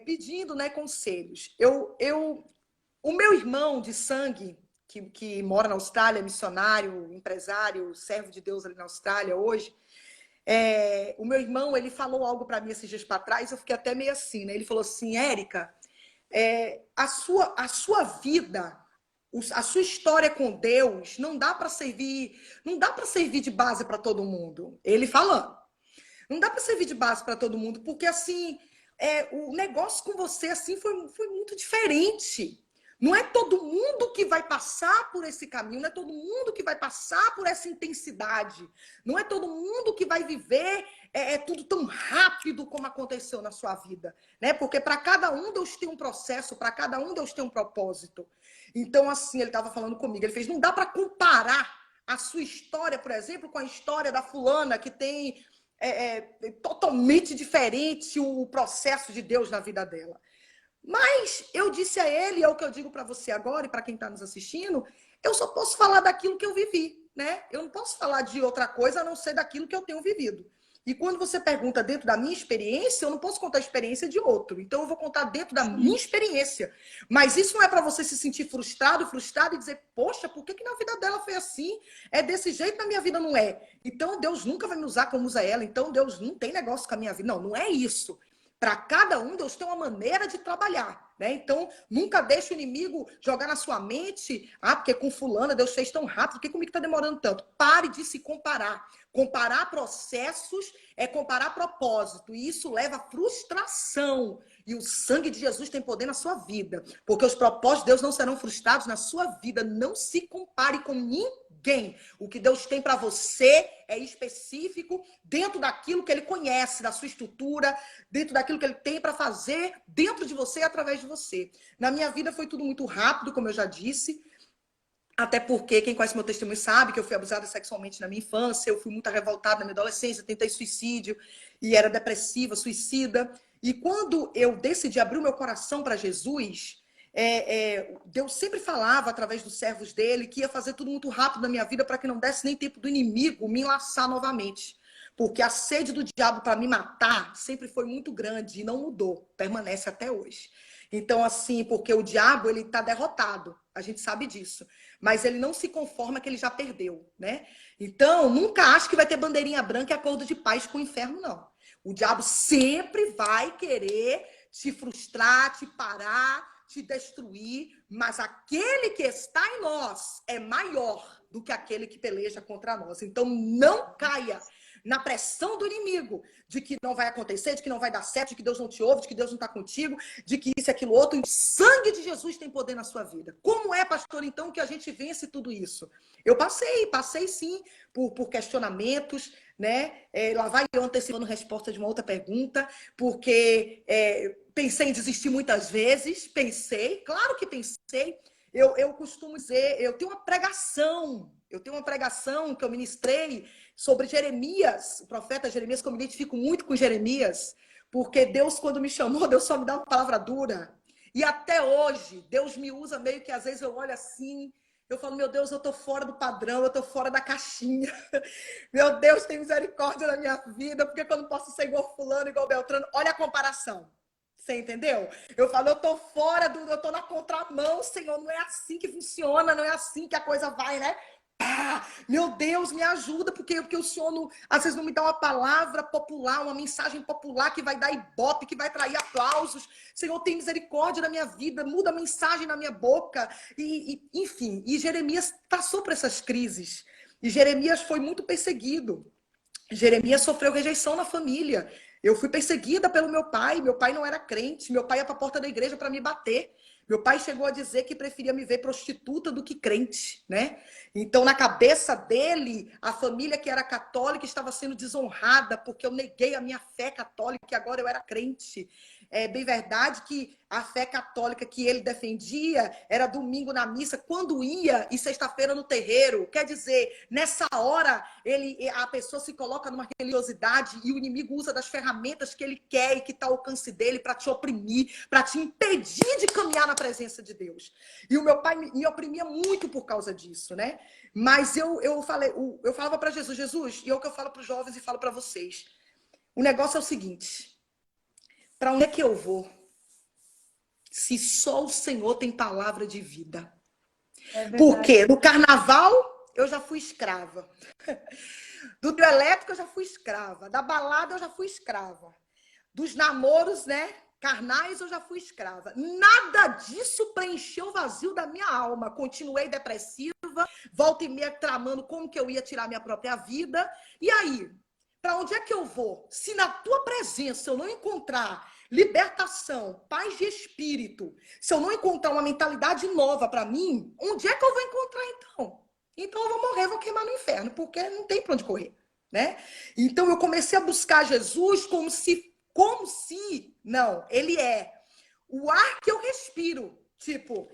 pedindo, né, conselhos. O meu irmão de sangue, que mora na Austrália, missionário, empresário, servo de Deus ali na Austrália hoje, o meu irmão, ele falou algo para mim esses dias para trás, eu fiquei até meio assim, né? Ele falou assim, Érica, a sua vida, a sua história com Deus não dá para servir de base para todo mundo. Ele falando. Não dá para servir de base para todo mundo, porque assim, o negócio com você assim foi muito diferente. Não é todo mundo que vai passar por esse caminho, não é todo mundo que vai passar por essa intensidade, não é todo mundo que vai viver tudo tão rápido como aconteceu na sua vida, né? Porque para cada um Deus tem um processo, para cada um Deus tem um propósito. Então, assim, ele estava falando comigo, ele fez, não dá para comparar a sua história, por exemplo, com a história da fulana que tem totalmente diferente o processo de Deus na vida dela. Mas eu disse a ele, é o que eu digo para você agora e para quem está nos assistindo, eu só posso falar daquilo que eu vivi, né? Eu não posso falar de outra coisa a não ser daquilo que eu tenho vivido. E quando você pergunta dentro da minha experiência, eu não posso contar a experiência de outro. Então eu vou contar dentro da minha Sim. experiência. Mas isso não é para você se sentir frustrado e dizer, poxa, por que na vida dela foi assim? É desse jeito, na minha vida não é. Então Deus nunca vai me usar como usa ela. Então Deus não tem negócio com a minha vida. Não, não é isso. Para cada um, Deus tem uma maneira de trabalhar, né? Então, nunca deixe o inimigo jogar na sua mente, porque com fulana Deus fez tão rápido, por que comigo está demorando tanto? Pare de se comparar. Comparar processos é comparar propósito, e isso leva a frustração. E o sangue de Jesus tem poder na sua vida, porque os propósitos de Deus não serão frustrados na sua vida. Não se compare com ninguém. ninguém. O que Deus tem para você é específico dentro daquilo que ele conhece, da sua estrutura, dentro daquilo que ele tem para fazer dentro de você e através de você. Na minha vida foi tudo muito rápido, como eu já disse. Até porque quem conhece meu testemunho sabe que eu fui abusada sexualmente na minha infância, eu fui muito revoltada na minha adolescência, tentei suicídio e era depressiva, suicida. E quando eu decidi abrir o meu coração para Jesus, Deus sempre falava através dos servos dele que ia fazer tudo muito rápido na minha vida para que não desse nem tempo do inimigo me enlaçar novamente. Porque a sede do diabo para me matar sempre foi muito grande e não mudou, permanece até hoje. Então, assim, porque o diabo, ele está derrotado, a gente sabe disso. Mas ele não se conforma que ele já perdeu, né? Então, nunca acho que vai ter bandeirinha branca e acordo de paz com o inferno, não. O diabo sempre vai querer te frustrar, te parar, te destruir, mas aquele que está em nós é maior do que aquele que peleja contra nós. Então, não caia na pressão do inimigo, de que não vai acontecer, de que não vai dar certo, de que Deus não te ouve, de que Deus não está contigo, de que isso e aquilo outro. O sangue de Jesus tem poder na sua vida. Como é, pastor, então, que a gente vence tudo isso? Eu passei sim, por questionamentos, né? Lá vai eu antecipando resposta de uma outra pergunta, porque pensei em desistir muitas vezes, claro que pensei. Eu costumo dizer, eu tenho uma pregação que eu ministrei sobre Jeremias, o profeta Jeremias, que eu me identifico muito com Jeremias, porque Deus, quando me chamou, Deus só me dá uma palavra dura. E até hoje, Deus me usa meio que às vezes eu olho assim, eu falo, meu Deus, eu tô fora do padrão, eu tô fora da caixinha. Meu Deus, tem misericórdia na minha vida, porque eu não posso ser igual fulano, igual Beltrano. Olha a comparação. Você entendeu? Eu falo, eu tô eu tô na contramão, Senhor, não é assim que funciona, não é assim que a coisa vai, né? Meu Deus, me ajuda, porque o Senhor não, às vezes não me dá uma palavra popular, uma mensagem popular que vai dar ibope, que vai trair aplausos. Senhor, tem misericórdia na minha vida, muda a mensagem na minha boca. Enfim, e Jeremias passou por essas crises. E Jeremias foi muito perseguido. Jeremias sofreu rejeição na família. Eu fui perseguida pelo meu pai não era crente, meu pai ia para a porta da igreja para me bater. Meu pai chegou a dizer que preferia me ver prostituta do que crente, né? Então, na cabeça dele, a família que era católica estava sendo desonrada porque eu neguei a minha fé católica e agora eu era crente. É bem verdade que a fé católica que ele defendia era domingo na missa, quando ia, e sexta-feira no terreiro. Quer dizer, nessa hora, a pessoa se coloca numa religiosidade e o inimigo usa das ferramentas que ele quer e que está ao alcance dele para te oprimir, para te impedir de caminhar na presença de Deus. E o meu pai me oprimia muito por causa disso, né? Mas eu falava para Jesus, e é o que eu falo para os jovens e falo para vocês. O negócio é o seguinte: para onde é que eu vou? Se só o Senhor tem palavra de vida. Porque no carnaval eu já fui escrava. Do trio elétrico eu já fui escrava. Da balada eu já fui escrava. Dos namoros, né, carnais eu já fui escrava. Nada disso preencheu o vazio da minha alma. Continuei depressiva, volta e meia tramando como que eu ia tirar minha própria vida. E aí, para onde é que eu vou? Se na tua presença eu não encontrar libertação, paz de espírito, se eu não encontrar uma mentalidade nova para mim, onde é que eu vou encontrar então? Então eu vou morrer, vou queimar no inferno, porque não tem para onde correr, né? Então eu comecei a buscar Jesus não, ele é o ar que eu respiro, tipo,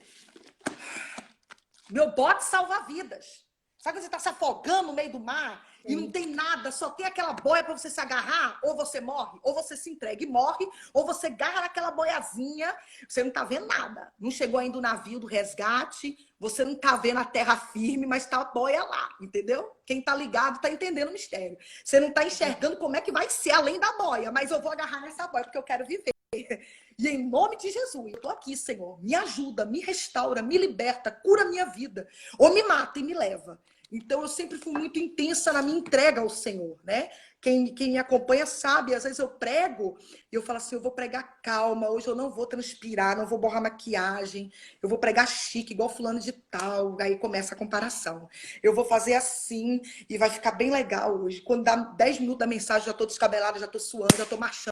meu bote salva-vidas. Sabe quando você está se afogando no meio do mar e não tem nada, só tem aquela boia para você se agarrar? Ou você morre, ou você se entrega e morre, ou você agarra naquela boiazinha, você não está vendo nada. Não chegou ainda o navio do resgate, você não está vendo a terra firme, mas está a boia lá, entendeu? Quem está ligado está entendendo o mistério. Você não está enxergando como é que vai ser além da boia, mas eu vou agarrar nessa boia porque eu quero viver. E em nome de Jesus, eu tô aqui, Senhor, me ajuda, me restaura, me liberta, cura minha vida, ou me mata e me leva. Então eu sempre fui muito intensa na minha entrega ao Senhor, né? Quem me acompanha sabe, às vezes eu prego e eu falo assim, eu vou pregar calma, hoje eu não vou transpirar, não vou borrar maquiagem, eu vou pregar chique, igual fulano de tal, aí começa a comparação. Eu vou fazer assim e vai ficar bem legal hoje. Quando dá 10 minutos da mensagem, já tô descabelada, já tô suando, já tô marchando,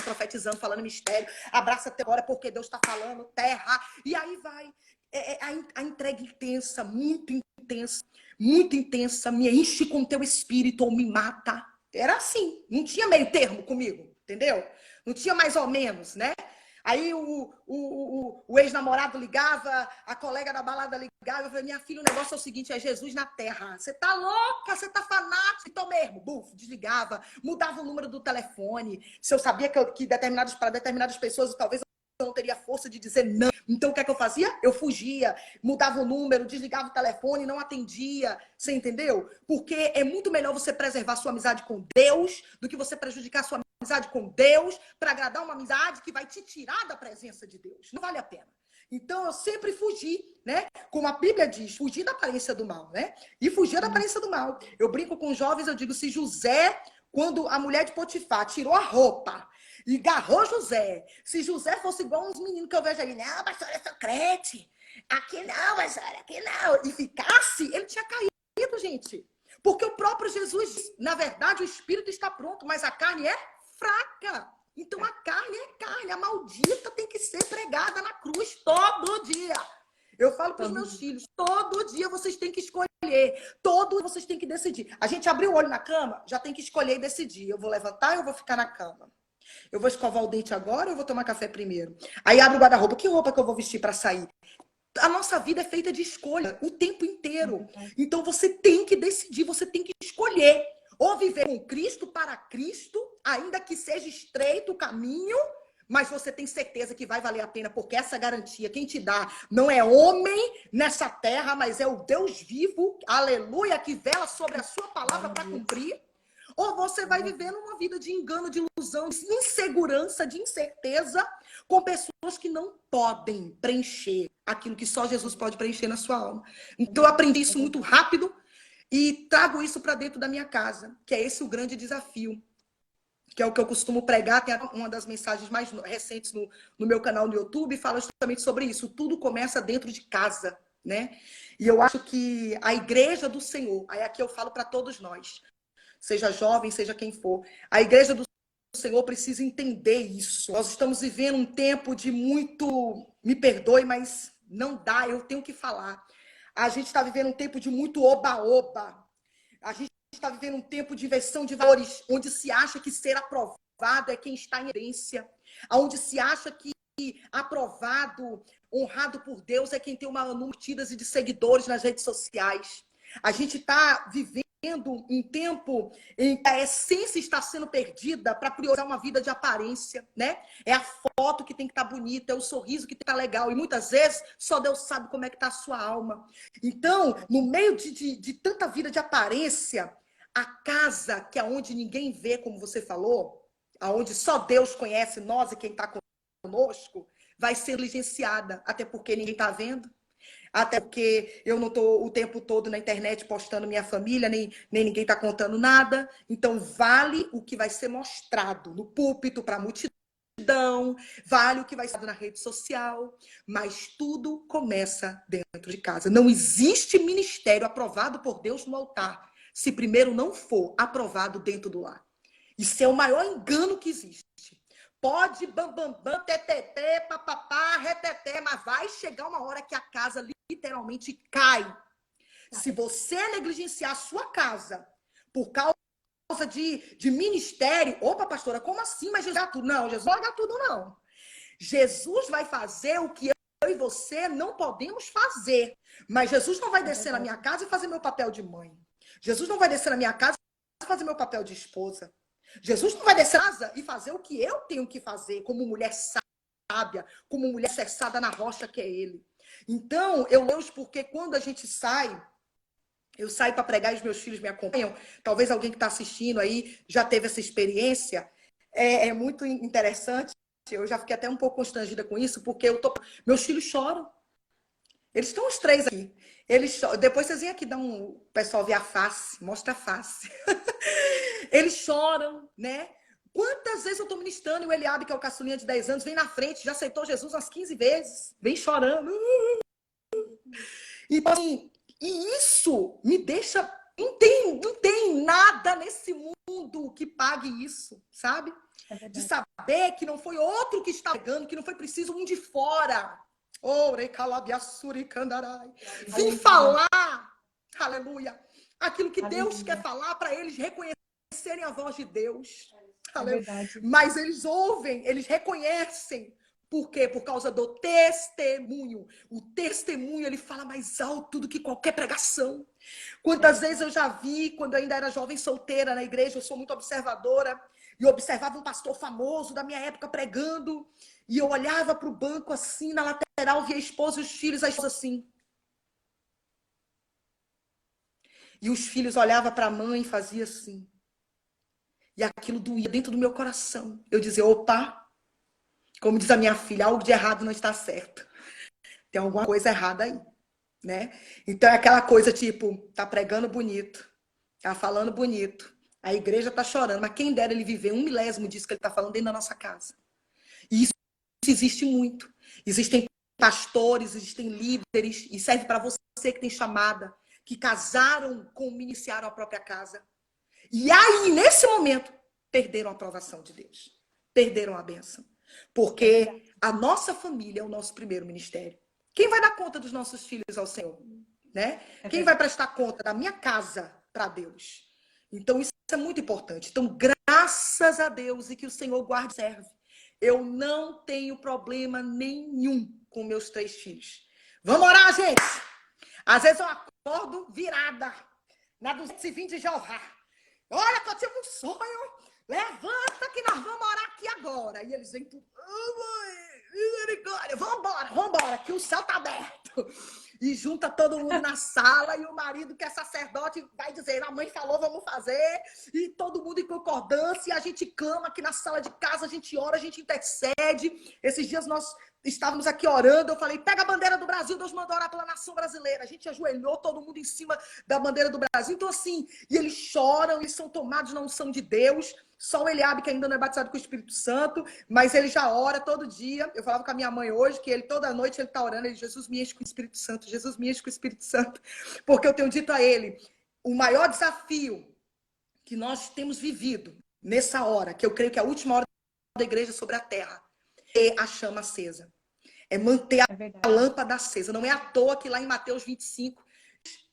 profetizando, falando mistério, abraça até agora porque Deus está falando, terra, e aí vai a entrega intensa, muito intensa, muito intensa, me enche com teu espírito ou me mata. Era assim, não tinha meio termo comigo, entendeu? Não tinha mais ou menos, né? Aí o ex-namorado ligava, a colega da balada ligava, eu falei, minha filha, o negócio é o seguinte, é Jesus na terra. Você tá louca, você tá fanática, então mesmo, buf, desligava, mudava o número do telefone. Se eu sabia que para determinadas pessoas, talvez eu não teria força de dizer não. Então, o que é que eu fazia? Eu fugia, mudava o número, desligava o telefone, não atendia. Você entendeu? Porque é muito melhor você preservar sua amizade com Deus do que você prejudicar sua amizade com Deus para agradar uma amizade que vai te tirar da presença de Deus. Não vale a pena. Então, eu sempre fugi, né? Como a Bíblia diz, fugir da aparência do mal, né? E fugir da aparência do mal. Eu brinco com os jovens, eu digo, se José, quando a mulher de Potifar tirou a roupa e agarrou José. Se José fosse igual uns meninos que eu vejo ali, não, pastora, é só crente. Aqui não, pastora, aqui não. E ficasse, ele tinha caído, gente. Porque o próprio Jesus diz, na verdade, o espírito está pronto, mas a carne é fraca. Então a carne é carne, a maldita tem que ser pregada na cruz todo dia. Eu falo para os meus filhos, todo dia vocês têm que escolher, todo dia vocês têm que decidir. A gente abriu o olho na cama, já tem que escolher e decidir. Eu vou levantar ou eu vou ficar na cama? Eu vou escovar o dente agora ou eu vou tomar café primeiro? Aí abre o guarda-roupa. Que roupa que eu vou vestir para sair? A nossa vida é feita de escolha o tempo inteiro. Então você tem que decidir, você tem que escolher. Ou viver com Cristo para Cristo, ainda que seja estreito o caminho, mas você tem certeza que vai valer a pena, porque essa garantia, quem te dá, não é homem nessa terra, mas é o Deus vivo, aleluia, que vela sobre a sua palavra para cumprir. Ou você vai vivendo uma vida de engano, de ilusão, de insegurança, de incerteza, com pessoas que não podem preencher aquilo que só Jesus pode preencher na sua alma. Então, eu aprendi isso muito rápido e trago isso para dentro da minha casa, que é esse o grande desafio, que é o que eu costumo pregar. Tem uma das mensagens mais recentes no meu canal no YouTube, fala justamente sobre isso. Tudo começa dentro de casa, né? E eu acho que a igreja do Senhor, aí aqui eu falo para todos nós, seja jovem, seja quem for, a igreja do Senhor precisa entender isso. Nós estamos vivendo um tempo de muito, me perdoe, mas não dá, eu tenho que falar. A gente está vivendo um tempo de muito oba-oba. A gente está vivendo um tempo de inversão de valores, onde se acha que ser aprovado é quem está em evidência, onde se acha que aprovado, honrado por Deus é quem tem uma número de seguidores nas redes sociais. A gente está vivendo um tempo em que a essência está sendo perdida para priorizar uma vida de aparência, né? É a foto que tem que estar bonita, é o sorriso que tem que estar legal. E muitas vezes só Deus sabe como é que está a sua alma. Então, no meio de tanta vida de aparência, a casa que é onde ninguém vê, como você falou, aonde só Deus conhece nós e quem está conosco, vai ser negligenciada, até porque ninguém está vendo. Até porque eu não estou o tempo todo na internet postando minha família, nem ninguém está contando nada. Então, vale o que vai ser mostrado no púlpito para a multidão, vale o que vai ser na rede social, mas tudo começa dentro de casa. Não existe ministério aprovado por Deus no altar, se primeiro não for aprovado dentro do lar. Isso é o maior engano que existe. Pode bam, teteté, papapá, reteté, mas vai chegar uma hora que a casa literalmente cai. Se você negligenciar a sua casa por causa de ministério, opa, pastora, como assim? Mas Jesus vai tudo? Não, Jesus não vai tudo, não. Jesus vai fazer o que eu e você não podemos fazer. Mas Jesus não vai descer na minha casa e fazer meu papel de mãe. Jesus não vai descer na minha casa e fazer meu papel de esposa. Jesus não vai descer na casa e fazer o que eu tenho que fazer como mulher sábia, como mulher cessada na rocha que é ele. Então, eu leio porque quando a gente sai, eu saio para pregar e os meus filhos me acompanham. Talvez alguém que está assistindo aí já teve essa experiência. É muito interessante. Eu já fiquei até um pouco constrangida com isso, porque meus filhos choram. Eles estão os três aqui. Depois vocês vêm aqui dar o pessoal ver a face, mostra a face. Eles choram, né? Quantas vezes eu estou ministrando e o Eliabe, que é o caçulinha de 10 anos, vem na frente, já aceitou Jesus umas 15 vezes, vem chorando. E, assim, e isso me deixa... Não tem nada nesse mundo que pague isso, sabe? De saber que não foi outro que está pegando, que não foi preciso um de fora. Vim falar Aleluia. Aquilo que Deus quer Aleluia. falar para eles reconhecerem a voz de Deus. É Aleluia. verdade. Mas eles ouvem, eles reconhecem. Por quê? Por causa do testemunho. O testemunho, ele fala mais alto do que qualquer pregação. Quantas vezes eu já vi, quando eu ainda era jovem solteira na igreja, eu sou muito observadora, e eu observava um pastor famoso da minha época pregando, e eu olhava para o banco assim, na lateral, via a esposa e os filhos, a esposa assim. E os filhos olhavam para a mãe e faziam assim. E aquilo doía dentro do meu coração. Eu dizia, opa, como diz a minha filha, algo de errado não está certo. Tem alguma coisa errada aí, né? Então é aquela coisa tipo, tá pregando bonito, tá falando bonito, a igreja tá chorando, mas quem dera ele viver 1/1000 disso que ele tá falando dentro da nossa casa. E isso existe muito. Existem pastores, existem líderes, e serve para você que tem chamada, que casaram como iniciaram a própria casa. E aí, nesse momento, perderam a aprovação de Deus. Perderam a bênção. Porque a nossa família é o nosso primeiro ministério. Quem vai dar conta dos nossos filhos ao Senhor? Né? Quem vai prestar conta da minha casa para Deus? Então, isso é muito importante. Então, graças a Deus e que o Senhor guarde e serve. Eu não tenho problema nenhum com meus 3 filhos. Vamos orar, gente! Às vezes eu acordo virada na 220 de Jeová. Olha, que eu tive um sonho. Levanta que nós vamos orar aqui agora. E eles vêm tudo. Misericórdia. Vambora, que o céu tá aberto. E junta todo mundo na sala e o marido, que é sacerdote, vai dizer, a mãe falou, vamos fazer. E todo mundo em concordância. E a gente clama aqui na sala de casa, a gente ora, a gente intercede. Esses dias nós estávamos aqui orando, eu falei, pega a bandeira do Brasil, Deus mandou orar pela nação brasileira. A gente ajoelhou, todo mundo em cima da bandeira do Brasil. Então assim, e eles choram, eles são tomados na unção de Deus. Só o Eliabe, que ainda não é batizado com o Espírito Santo, mas ele já ora todo dia. Eu falava com a minha mãe hoje, que ele toda noite ele está orando, ele, Jesus me enche com o Espírito Santo, Jesus me enche com o Espírito Santo. Porque eu tenho dito a ele, o maior desafio que nós temos vivido nessa hora, que eu creio que é a última hora da igreja sobre a terra, é a chama acesa. É manter a lâmpada acesa. Não é à toa que lá em Mateus 25,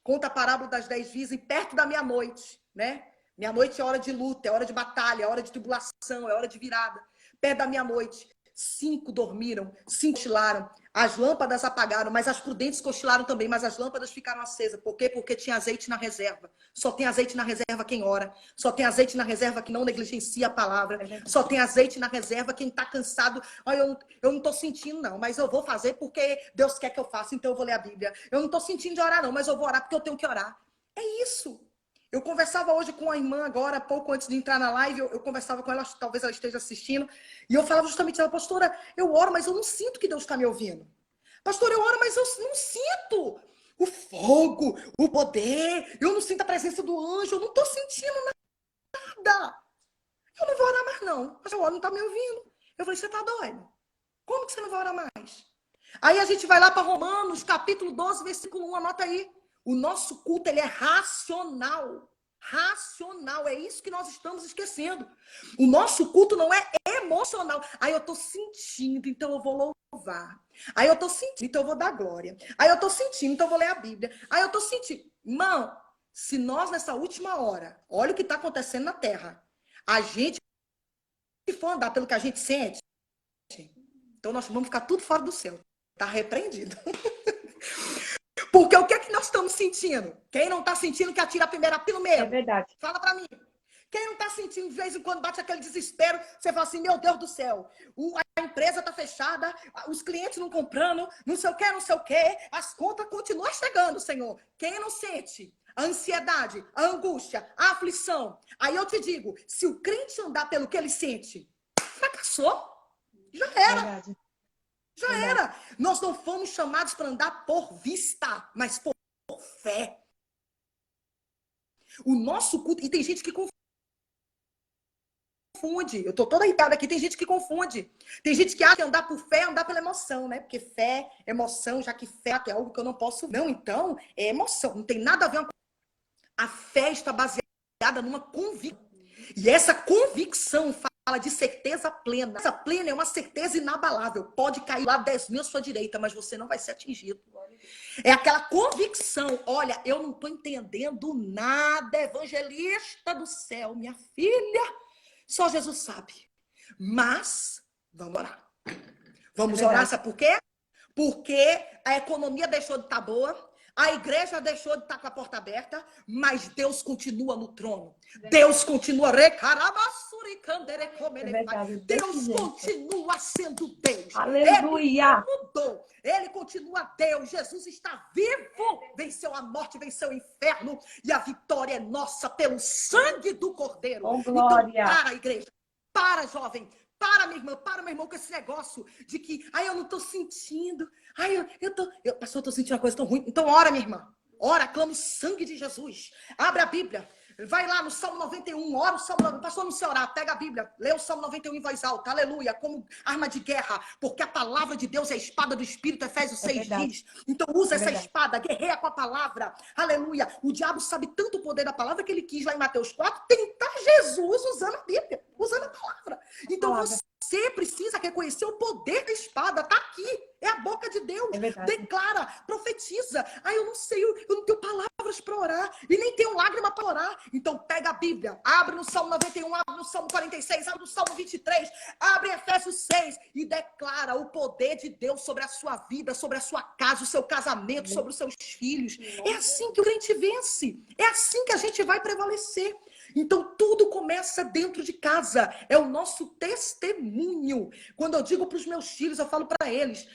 conta a parábola das 10 virgens perto da meia-noite, né? Meia-noite é hora de luta, é hora de batalha, é hora de tribulação, é hora de virada. Perto da meia-noite, 5 dormiram, 5 cochilaram, as lâmpadas apagaram, mas as prudentes cochilaram também, mas as lâmpadas ficaram acesas. Por quê? Porque tinha azeite na reserva. Só tem azeite na reserva quem ora. Só tem azeite na reserva quem não negligencia a palavra. Só tem azeite na reserva quem está cansado. Olha, eu não estou sentindo, não, mas eu vou fazer porque Deus quer que eu faça, então eu vou ler a Bíblia. Eu não estou sentindo de orar, não, mas eu vou orar porque eu tenho que orar. É isso. Eu conversava hoje com a irmã agora, pouco antes de entrar na live, eu conversava com ela, talvez ela esteja assistindo, e eu falava justamente, ela, pastora, eu oro, mas eu não sinto que Deus está me ouvindo. Pastora, eu oro, mas eu não sinto o fogo, o poder, eu não sinto a presença do anjo, eu não estou sentindo nada. Eu não vou orar mais não, mas eu oro, não está me ouvindo. Eu falei, você está doido? Como que você não vai orar mais? Aí a gente vai lá para Romanos, capítulo 12, versículo 1, anota aí. O nosso culto, ele é racional. Racional, é isso que nós estamos esquecendo. O nosso culto não é emocional. Aí eu tô sentindo, então eu vou louvar. Aí eu tô sentindo, então eu vou dar glória. Aí eu tô sentindo, então eu vou ler a Bíblia. Aí eu tô sentindo. Irmão, se nós nessa última hora, olha o que está acontecendo na Terra, a gente for andar pelo que a gente sente, então nós vamos ficar tudo fora do céu. Tá repreendido. Porque o que é que nós estamos sentindo? Quem não está sentindo que atira a primeira pila mesmo? É verdade. Fala para mim. Quem não está sentindo, de vez em quando bate aquele desespero, você fala assim, meu Deus do céu, a empresa está fechada, os clientes não comprando, não sei o quê, as contas continuam chegando, Senhor. Quem não sente a ansiedade, a angústia, a aflição? Aí eu te digo, se o crente andar pelo que ele sente, fracassou, já era. Verdade. Já era. Nós não fomos chamados para andar por vista, mas por fé. O nosso culto... E tem gente que confunde. Eu tô toda irritada aqui. Tem gente que confunde. Tem gente que acha que andar por fé é andar pela emoção, né? Porque fé, emoção, já que fé é algo que eu não posso... Não, então, é emoção. Não tem nada a ver com... A fé está baseada numa convicção. E essa convicção fala de certeza plena. Essa plena é uma certeza inabalável. Pode cair lá 10 mil à sua direita, mas você não vai ser atingido. É aquela convicção. Olha, eu não estou entendendo nada, evangelista do céu, minha filha. Só Jesus sabe. Mas, vamos orar. Vamos orar, sabe por quê? Porque a economia deixou de estar boa, a igreja deixou de estar com a porta aberta, mas Deus continua no trono. Deus continua. Deus continua sendo Deus. Aleluia! Ele não mudou. Ele continua Deus. Jesus está vivo. Venceu a morte, venceu o inferno. E a vitória é nossa pelo sangue do Cordeiro. Oh, glória! Então, para, igreja. Para, jovem. Para, minha irmã, para, meu irmão, com esse negócio de que, eu não tô sentindo, pastor, eu tô sentindo uma coisa tão ruim. Então, ora, minha irmã, ora, clama o sangue de Jesus. Abre a Bíblia, vai lá no Salmo 91, ora o Salmo 91. Pastor, não sei orar, pega a Bíblia, lê o Salmo 91 em voz alta, aleluia, como arma de guerra, porque a palavra de Deus é a espada do Espírito, Efésios 6 diz. Então, usa essa espada, guerreia com a palavra, aleluia. O diabo sabe tanto o poder da palavra que ele quis, lá em Mateus 4, tentar Jesus usando a Bíblia, usando a palavra. Então, você precisa reconhecer o poder da espada. Tá aqui. É a boca de Deus. Declara, profetiza. Eu não sei, eu não tenho palavras para orar. E nem tenho lágrima para orar. Então pega a Bíblia. Abre no Salmo 91, abre no Salmo 46, abre no Salmo 23, abre Efésios 6 e declara o poder de Deus sobre a sua vida, sobre a sua casa, o seu casamento, sobre os seus filhos. É assim que o crente vence. É assim que a gente vai prevalecer. Então, tudo começa dentro de casa. É o nosso testemunho. Quando eu digo para os meus filhos, eu falo para eles,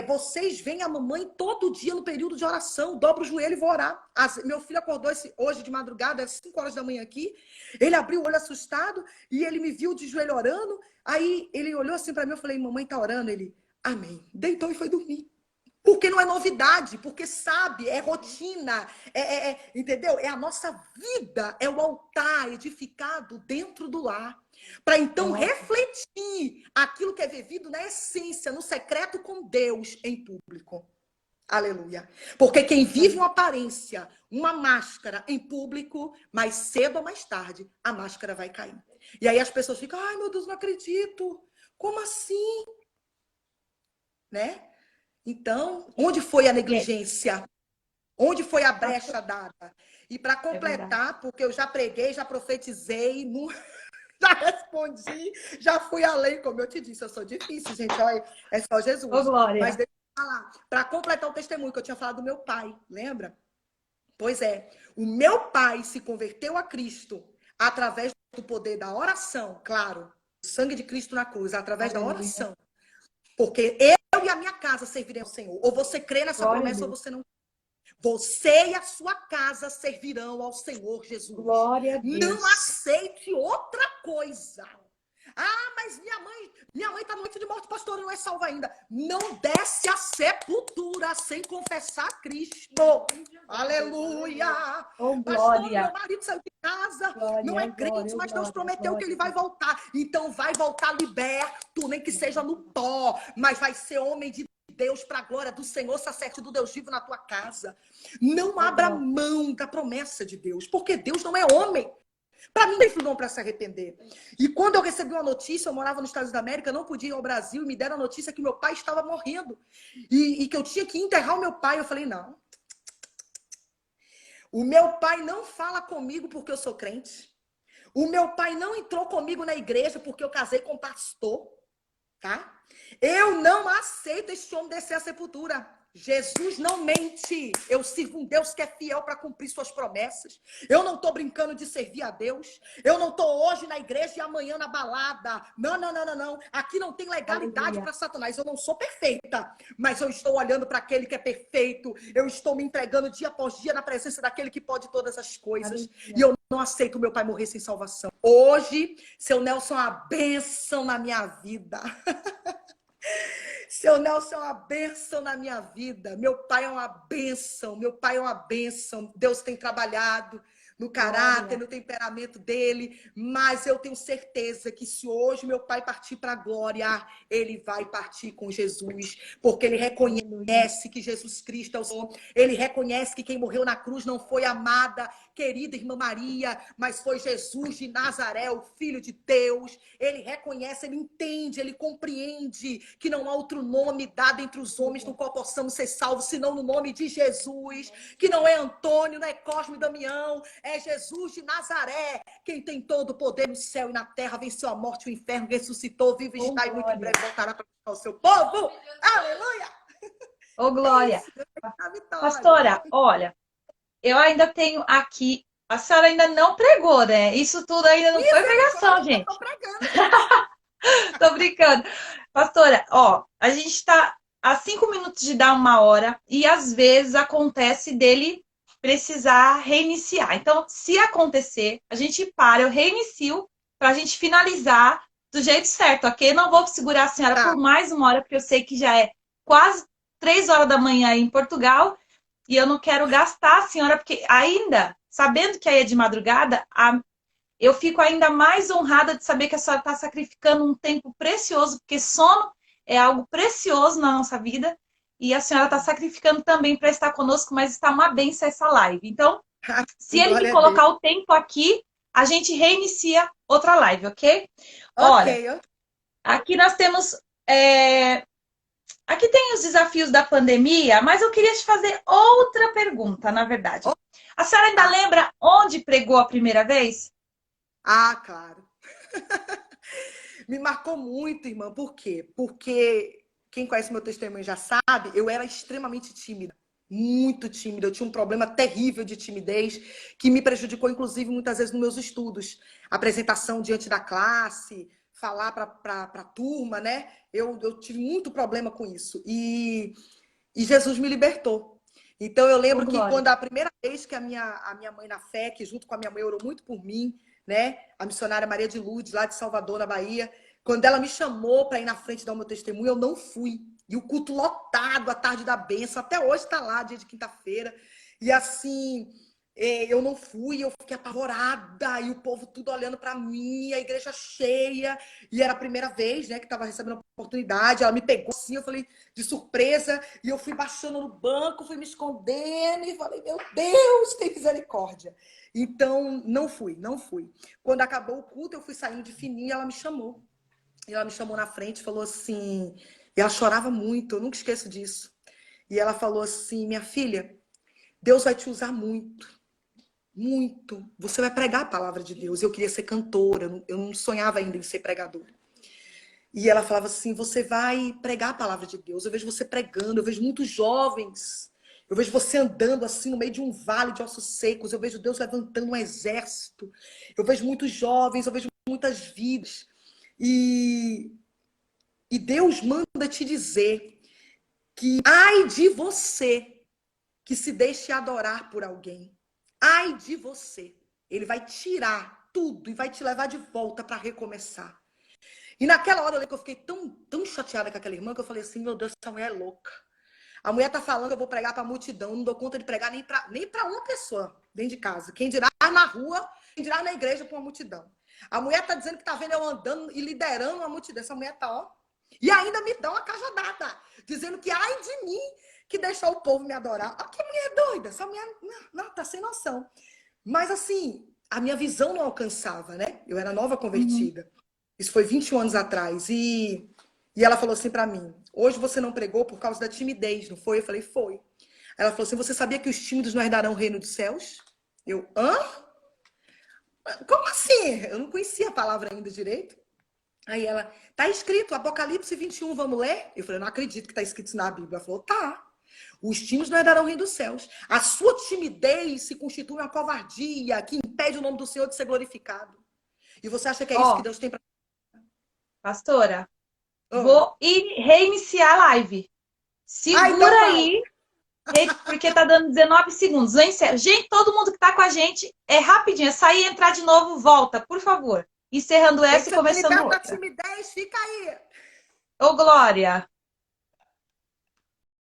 vocês veem a mamãe todo dia no período de oração. Dobro o joelho e vou orar. Meu filho acordou hoje de madrugada, às 5 horas da manhã aqui. Ele abriu o olho assustado e ele me viu de joelho orando. Aí ele olhou assim para mim, eu falei, mamãe tá orando? Ele, amém. Deitou e foi dormir. Porque não é novidade, porque sabe, é rotina, entendeu? É a nossa vida, é o altar edificado dentro do lar. Para então refletir aquilo que é vivido na essência, no secreto com Deus em público. Aleluia. Porque quem vive uma aparência, uma máscara em público, mais cedo ou mais tarde, a máscara vai cair. E aí as pessoas ficam, ai meu Deus, não acredito. Como assim? Né? Então, onde foi a negligência? Onde foi a brecha dada? E para completar, porque eu já preguei, já profetizei, já respondi, já fui além, como eu te disse, eu sou difícil, gente, olha, é só Jesus. Oh, glória. Mas deixa eu falar, para completar o testemunho que eu tinha falado do meu pai, lembra? Pois é, o meu pai se converteu a Cristo através do poder da oração, claro, o sangue de Cristo na cruz, através da oração. Porque eu e a minha casa serviremos ao Senhor. Ou você crê nessa promessa ou você não. Você e a sua casa servirão ao Senhor Jesus. Glória a Deus. Não aceite outra coisa. Mas minha mãe está no leito de morte, pastor, não é salva ainda. Não desce à sepultura sem confessar Cristo. Aleluia. Oh, pastor, meu marido saiu de casa, glória, não é crente, mas Deus prometeu que ele vai voltar. Então vai voltar liberto, nem que seja no pó, mas vai ser homem de Deus para a glória do Senhor, sacerdote do Deus vivo na tua casa. Não abra mão da promessa de Deus, porque Deus não é homem. Para mim, não dom para se arrepender. E quando eu recebi uma notícia, eu morava nos Estados da América, não podia ir ao Brasil, e me deram a notícia que meu pai estava morrendo. E que eu tinha que enterrar o meu pai. Eu falei, não. O meu pai não fala comigo porque eu sou crente. O meu pai não entrou comigo na igreja porque eu casei com um pastor. Tá? Eu não aceito este homem descer à sepultura. Jesus não mente. Eu sirvo um Deus que é fiel para cumprir suas promessas. Eu não estou brincando de servir a Deus. Eu não estou hoje na igreja e amanhã na balada. Não, não, não, não, não. Aqui não tem legalidade para Satanás. Eu não sou perfeita, mas eu estou olhando para aquele que é perfeito. Eu estou me entregando dia após dia na presença daquele que pode todas as coisas. E eu não aceito meu pai morrer sem salvação. Hoje, seu Nelson é uma bênção na minha vida. Seu Nelson é uma bênção na minha vida. Meu pai é uma bênção. Meu pai é uma bênção. Deus tem trabalhado no caráter, Glória. no temperamento dele, mas eu tenho certeza que se hoje meu pai partir para a glória, ele vai partir com Jesus, porque ele Aleluia. reconhece que Jesus Cristo é o Senhor, ele reconhece que quem morreu na cruz não foi a amada, querida irmã Maria, mas foi Jesus de Nazaré, o Filho de Deus. Ele reconhece, ele entende, ele compreende que não há outro nome dado entre os homens no qual possamos ser salvos, senão no nome de Jesus, que não é Antônio, não é Cosme e Damião, é Jesus de Nazaré, quem tem todo o poder no céu e na terra, venceu a morte e o inferno, ressuscitou, vive Ô, está e muito em glória. breve voltará para o seu povo. Aleluia! Ô, É glória. isso, Deus é a vitória. Pastora, olha, eu ainda tenho aqui. A senhora ainda não pregou, né? Isso tudo ainda não foi pregação, Misericórdia, já estou gente. pregando, gente. Tô brincando. Pastora, ó, a gente tá a 5 minutos de dar 1 hora e às vezes acontece dele precisar reiniciar. Então, se acontecer, a gente para, eu reinicio pra gente finalizar do jeito certo, ok? Não vou segurar a senhora Tá. por mais 1 hora, porque eu sei que já é quase 3 horas da manhã aí em Portugal e eu não quero gastar a senhora, porque ainda, sabendo que aí é de madrugada, eu fico ainda mais honrada de saber que a senhora está sacrificando um tempo precioso, porque sono é algo precioso na nossa vida, e a senhora está sacrificando também para estar conosco, mas está uma benção essa live. Então, se ele me Glória a Deus. colocar o tempo aqui, a gente reinicia outra live, ok? Ok, Olha, aqui nós temos. Aqui tem os desafios da pandemia, mas eu queria te fazer outra pergunta, na verdade. A senhora ainda tá. lembra onde pregou a primeira vez? Ah, claro. Me marcou muito, irmã. Por quê? Porque quem conhece meu testemunho já sabe, eu era extremamente tímida. Muito tímida. Eu tinha um problema terrível de timidez que me prejudicou, inclusive, muitas vezes nos meus estudos. Apresentação diante da classe, falar para a turma, né? Eu tive muito problema com isso. E Jesus me libertou. Então, eu Ô, lembro que glória. quando a primeira vez que a minha mãe na fé, que junto com a minha mãe orou muito por mim, né? A missionária Maria de Lourdes, lá de Salvador, na Bahia, quando ela me chamou para ir na frente dar o meu testemunho, eu não fui. E o culto lotado, a tarde da bênção, até hoje está lá, dia de quinta-feira. E assim, eu não fui, eu fiquei apavorada, e o povo tudo olhando para mim, a igreja cheia, e era a primeira vez, né, que estava recebendo a oportunidade. Ela me pegou assim, eu falei, de surpresa, e eu fui baixando no banco, fui me escondendo, e falei, meu Deus, tem misericórdia. Então, não fui, não fui. Quando acabou o culto, eu fui saindo de fininho, e ela me chamou. E ela me chamou na frente e falou assim, e ela chorava muito, eu nunca esqueço disso. E ela falou assim, minha filha, Deus vai te usar muito. Muito. Você vai pregar a palavra de Deus. Eu queria ser cantora, eu não sonhava ainda em ser pregadora. E ela falava assim, você vai pregar a palavra de Deus. Eu vejo você pregando, eu vejo muitos jovens. Eu vejo você andando assim no meio de um vale de ossos secos. Eu vejo Deus levantando um exército. Eu vejo muitos jovens, eu vejo muitas vidas. E, e Deus manda te dizer que ai de você que se deixe adorar por alguém. Ai de você. Ele vai tirar tudo e vai te levar de volta para recomeçar. E naquela hora eu fiquei tão chateada com aquela irmã que eu falei assim, meu Deus, essa mulher é louca. A mulher tá falando que eu vou pregar para a multidão, não dou conta de pregar nem para uma pessoa dentro de casa. Quem dirá na rua, quem dirá na igreja para uma multidão. A mulher tá dizendo que tá vendo eu andando e liderando uma multidão. Essa mulher tá, ó. E ainda me dá uma cajadada, dizendo que ai de mim que deixou o povo me adorar. Ah, que mulher doida, essa mulher não, tá sem noção. Mas assim, a minha visão não alcançava, né? Eu era nova Uhum. convertida. Isso foi 21 anos atrás. E ela falou assim para mim, hoje você não pregou por causa da timidez, não foi? Eu falei, foi. Ela falou assim, você sabia que os tímidos não herdarão o reino dos céus? Eu, hã? Como assim? Eu não conhecia a palavra ainda direito. Aí ela, tá escrito, Apocalipse 21, vamos ler? Eu falei, eu não acredito que tá escrito isso na Bíblia. Ela falou, tá. Os tímidos não herdarão o reino dos céus. A sua timidez se constitui uma covardia que impede o nome do Senhor de ser glorificado. E você acha que é isso que Ó, Deus tem para... pastora, Oh. vou reiniciar a live. Ah, então Segura vai. aí, porque tá dando 19 segundos. Eu encerro. Gente, todo mundo que tá com a gente, é rapidinho. É sair, entrar de novo, volta, por favor. Encerrando Quem essa e se começando liberta da outra. timidez, fica aí. Ô, Glória!